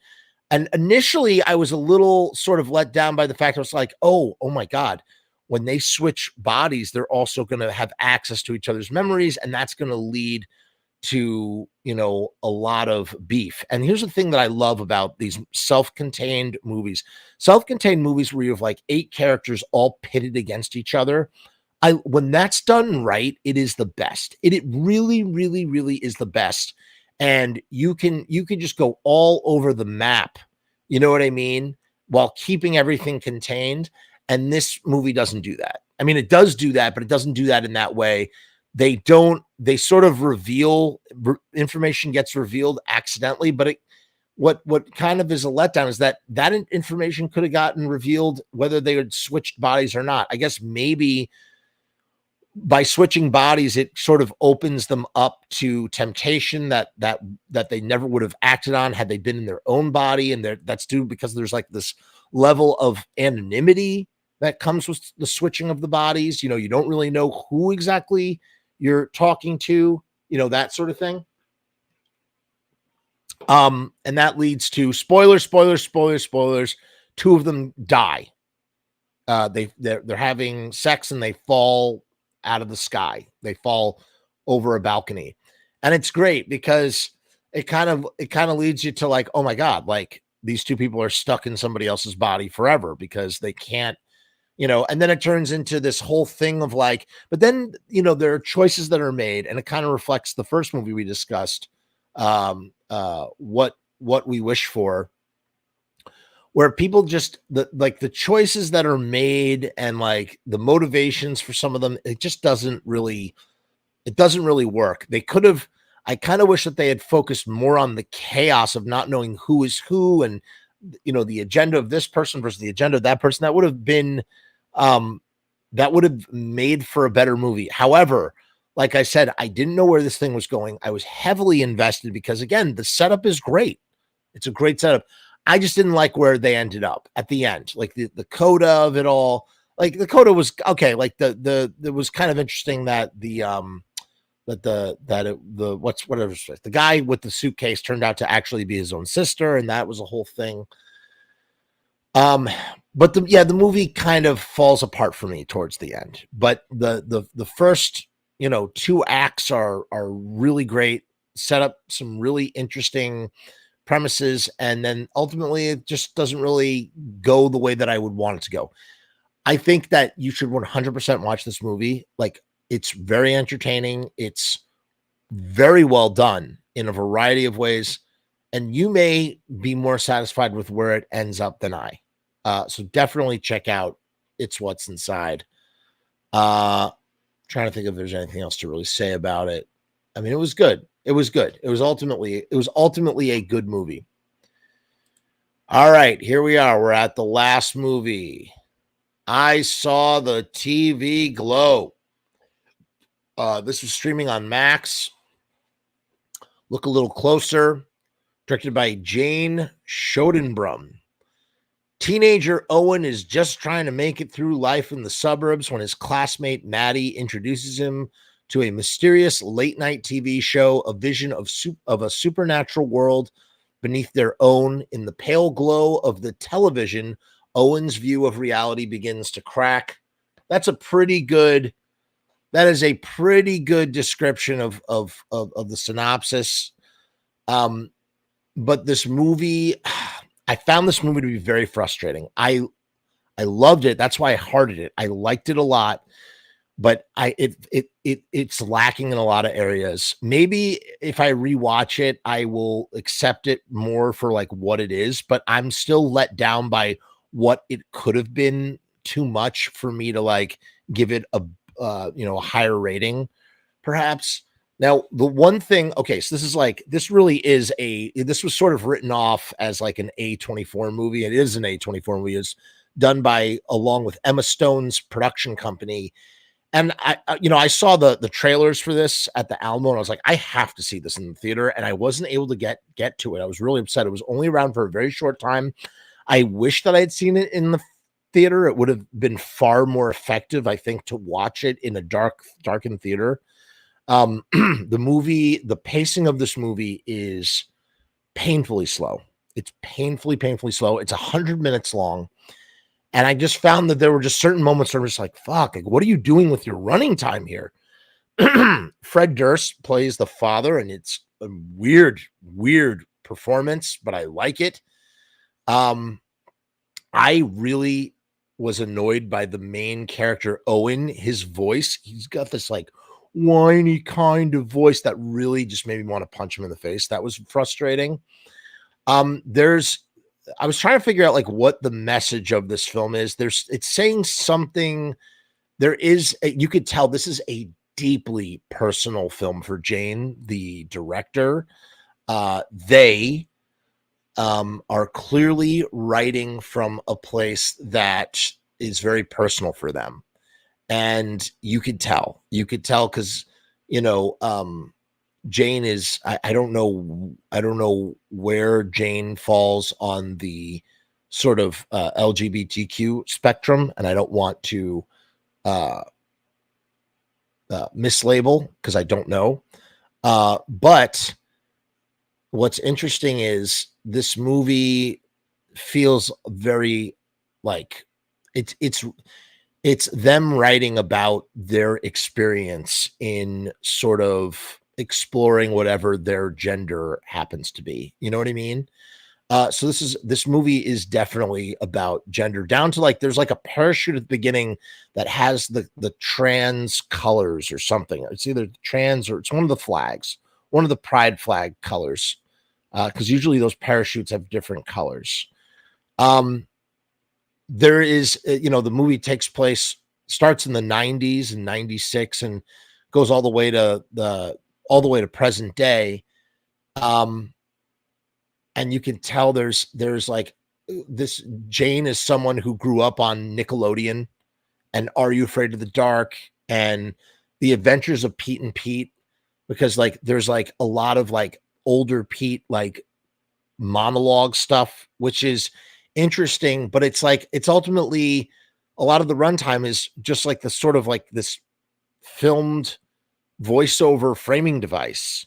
initially I was a little sort of let down by the fact I was like, oh my God, when they switch bodies, they're also going to have access to each other's memories. And that's going to lead to, a lot of beef. And here's the thing that I love about these self-contained movies. Self-contained movies where you have like 8 characters all pitted against each other. When that's done right, it is the best. It really, really, really is the best. And you can just go all over the map. You know what I mean? While keeping everything contained. And this movie doesn't do that. I mean, it does do that, but it doesn't do that in that way. They sort of information gets revealed accidentally, but what kind of is a letdown is that information could have gotten revealed whether they had switched bodies or not. I guess maybe by switching bodies, it sort of opens them up to temptation that they never would have acted on had they been in their own body. And that's due because there's like this level of anonymity that comes with the switching of the bodies. You don't really know who exactly you're talking to, that sort of thing. And that leads to spoilers. 2 of them die. They're having sex and they fall out of the sky. They fall over a balcony. And it's great because it kind of leads you to like, oh my God, like these 2 people are stuck in somebody else's body forever because they can't, and then it turns into this whole thing of like, but then, there are choices that are made, and it kind of reflects the first movie we discussed, what we wish for, where people just the choices that are made and like the motivations for some of them, it doesn't really work. I kind of wish that they had focused more on the chaos of not knowing who is who and, the agenda of this person versus the agenda of that person. That would have been, that would have made for a better movie. However, like I said, I didn't know where this thing was going. I was heavily invested because, again, the setup is great. It's a great setup. I just didn't like where they ended up at the end, like the coda of it all. Like the coda was okay. Like it was kind of interesting that the guy with the suitcase turned out to actually be his own sister, and that was a whole thing. But the movie kind of falls apart for me towards the end. But the first 2 acts are really great, set up some really interesting premises, and then ultimately it just doesn't really go the way that I would want it to go. I think that you should 100% watch this movie. Like, it's very entertaining. It's very well done in a variety of ways, and you may be more satisfied with where it ends up than I. So definitely check out It's What's Inside. Trying to think if there's anything else to really say about it. I mean, it was good. It was good. It was ultimately a good movie. All right, here we are. We're at the last movie. I Saw the TV Glow. This was streaming on Max. Look a little closer. Directed by Jane Schoenbrunn. Teenager Owen is just trying to make it through life in the suburbs when his classmate Maddie introduces him to a mysterious late-night TV show, a vision of a supernatural world beneath their own. In the pale glow of the television, Owen's view of reality begins to crack. That is a pretty good description of the synopsis. But this movie, I found this movie to be very frustrating. I loved it. That's why I hearted it. I liked it a lot, but it's lacking in a lot of areas. Maybe if I rewatch it, I will accept it more for like what it is, but I'm still let down by what it could have been too much for me to like give it a higher rating, perhaps. Now, the one thing, okay, so this was sort of written off as like an A24 movie. It is an A24 movie. It's done along with Emma Stone's production company. And I saw the trailers for this at the Alamo, and I was like, I have to see this in the theater. And I wasn't able to get to it. I was really upset. It was only around for a very short time. I wish that I had seen it in the theater. It would have been far more effective, I think, to watch it in a darkened theater. The pacing of this movie is painfully slow. It's painfully slow. It's 100 minutes long. And I just found that there were just certain moments where I'm just like, fuck, like, what are you doing with your running time here? Fred Durst plays the father, and it's a weird performance, but I like it. I really was annoyed by the main character, Owen. His voice, he's got this like whiny kind of voice that really just made me want to punch him in the face. That was frustrating. I was trying to figure out like what the message of this film is. It's saying something. You could tell this is a deeply personal film for Jane, the director. They are clearly writing from a place that is very personal for them. And you could tell because, Jane is, I don't know where Jane falls on the sort of LGBTQ spectrum. And I don't want to mislabel because I don't know. But what's interesting is this movie feels very like it's them writing about their experience in sort of exploring whatever their gender happens to be. You know what I mean? So this movie is definitely about gender, down to like there's like a parachute at the beginning that has the trans colors or something. It's either trans or it's one of the flags, one of the pride flag colors, because usually those parachutes have different colors. There is, the movie starts in the 90s and 96 and goes all the way to present day. And you can tell there's like this Jane is someone who grew up on Nickelodeon and Are You Afraid of the Dark and The Adventures of Pete and Pete, because like there's like a lot of like older Pete like monologue stuff, which is interesting, but it's like it's ultimately a lot of the runtime is just like the sort of like this filmed voiceover framing device.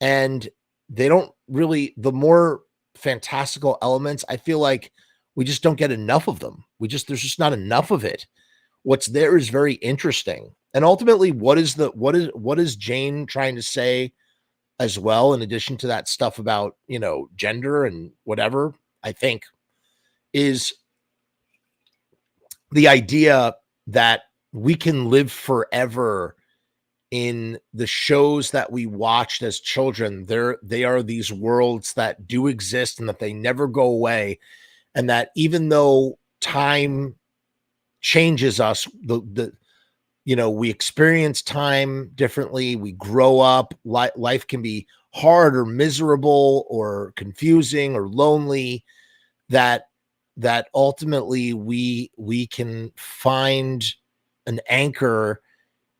And they don't really, the more fantastical elements, I feel like we just don't get enough of them. There's just not enough of it. What's there is very interesting. And ultimately, what is Jane trying to say as well, in addition to that stuff about, gender and whatever, I think, is the idea that we can live forever in the shows that we watched as children. They are these worlds that do exist and that they never go away. And that even though time changes us, we experience time differently. We grow up. Life can be hard or miserable or confusing or lonely. That ultimately we can find an anchor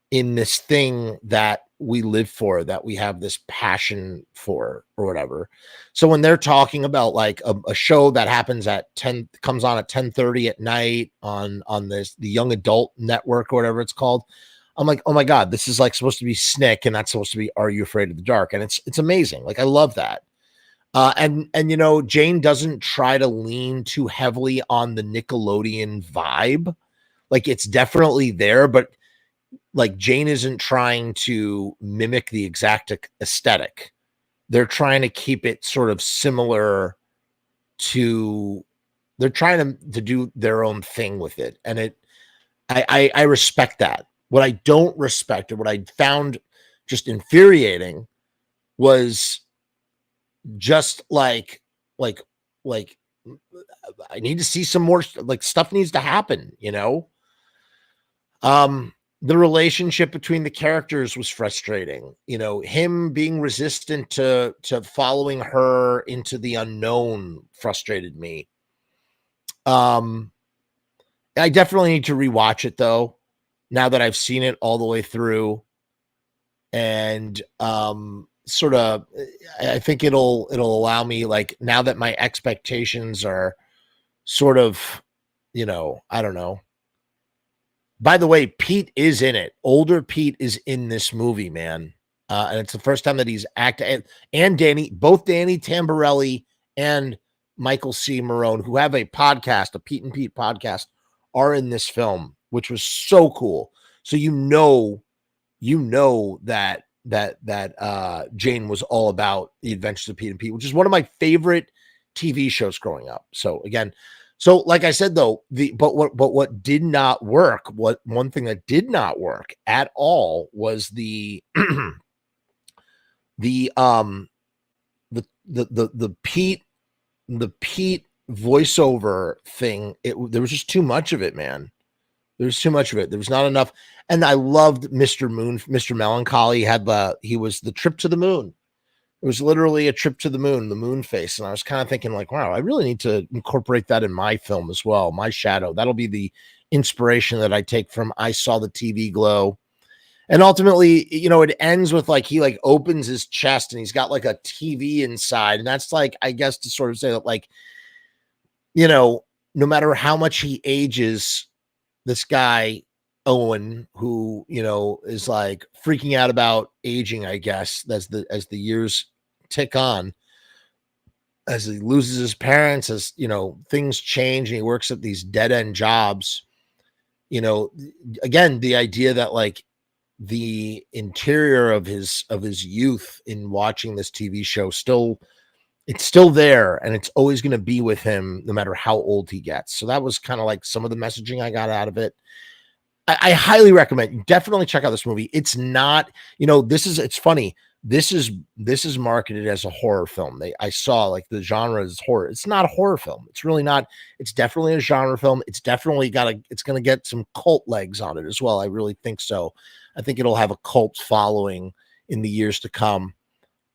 in this thing that we live for, that we have this passion for or whatever. So when they're talking about like a show that happens comes on at 10:30 at night on the young adult network or whatever it's called, I'm like, oh my God, this is like supposed to be Snick and that's supposed to be Are You Afraid of the Dark? And it's amazing. Like, I love that. And Jane doesn't try to lean too heavily on the Nickelodeon vibe. Like, it's definitely there, but like Jane isn't trying to mimic the exact aesthetic. They're trying to keep it sort of similar to, they're trying to do their own thing with it. And I respect that. What I don't respect, or what I found just infuriating, was just like I need to see some more, like, stuff needs to happen, the relationship between the characters was frustrating. Him being resistant to following her into the unknown frustrated me. I definitely need to rewatch it though, now that I've seen it all the way through. And sort of, I think it'll allow me, like, now that my expectations are sort of, I don't know, By the way, Pete is in it. Older Pete is in this movie, man. And it's the first time that he's acted. And Danny, both Danny Tamborelli and Michael C. Marone, who have a podcast, a Pete and Pete podcast, are in this film, which was so cool. So you know that Jane was all about the Adventures of Pete and Pete, which is one of my favorite TV shows growing up. So again, so like I said though, what did not work, one thing that did not work at all was the the Pete voiceover thing. There was just too much of it, man. There's too much of it. There was not enough. And I loved Mr. Moon, Mr. Melancholy he was the trip to the moon. It was literally a trip to the moon face. And I was kind of thinking like, wow, I really need to incorporate that in my film as well. My shadow. That'll be the inspiration that I take from I Saw the TV Glow. And ultimately, you know, it ends with like, he like opens his chest and he's got like a TV inside. And that's like, I guess to sort of say that like, you know, no matter how much he ages, this guy, Owen, who, you know, is like freaking out about aging, I guess, as the years tick on, as he loses his parents, as, you know, things change and he works at these dead end jobs, you know, again, the idea that like the interior of his youth in watching this TV show it's still there and it's always going to be with him no matter how old he gets. So that was kind of like some of the messaging I got out of it. I highly recommend you definitely check out this movie. It's not, you know, it's funny. This is marketed as a horror film. I saw like the genre is horror. It's not a horror film. It's really not. It's definitely a genre film. It's definitely it's going to get some cult legs on it as well. I really think so. I think it'll have a cult following in the years to come.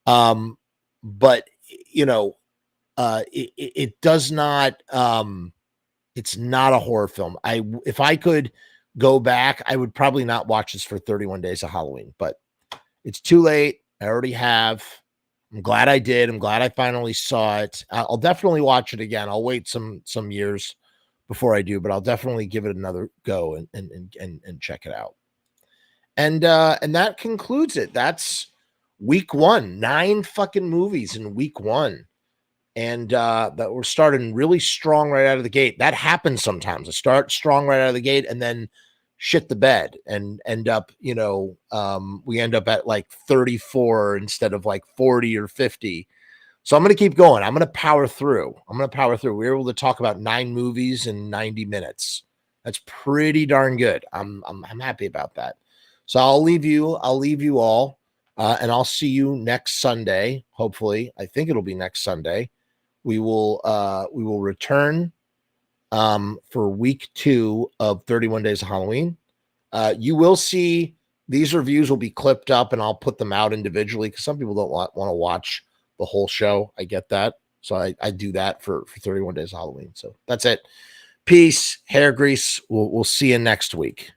But you know, it does not, it's not a horror film. If I could go back, I would probably not watch this for 31 Days of Halloween, but it's too late. I already have. I'm glad I did. I'm glad I finally saw it. I'll definitely watch it again. I'll wait some years before I do, but I'll definitely give it another go and check it out. And that concludes it. That's week 1, 9 fucking movies in week 1. And that we're starting really strong right out of the gate. That happens sometimes. I start strong right out of the gate and then shit the bed and end up, you know, we end up at like 34 instead of like 40 or 50. So I'm going to keep going. I'm going to power through. We were able to talk about 9 movies in 90 minutes. That's pretty darn good. I'm happy about that. So I'll leave you all. And I'll see you next Sunday. Hopefully, I think it'll be next Sunday. We will return for week 2 of 31 Days of Halloween. You will see these reviews will be clipped up and I'll put them out individually because some people don't want to watch the whole show. I get that. So I do that for 31 Days of Halloween. So that's it. Peace, hair grease. We'll see you next week.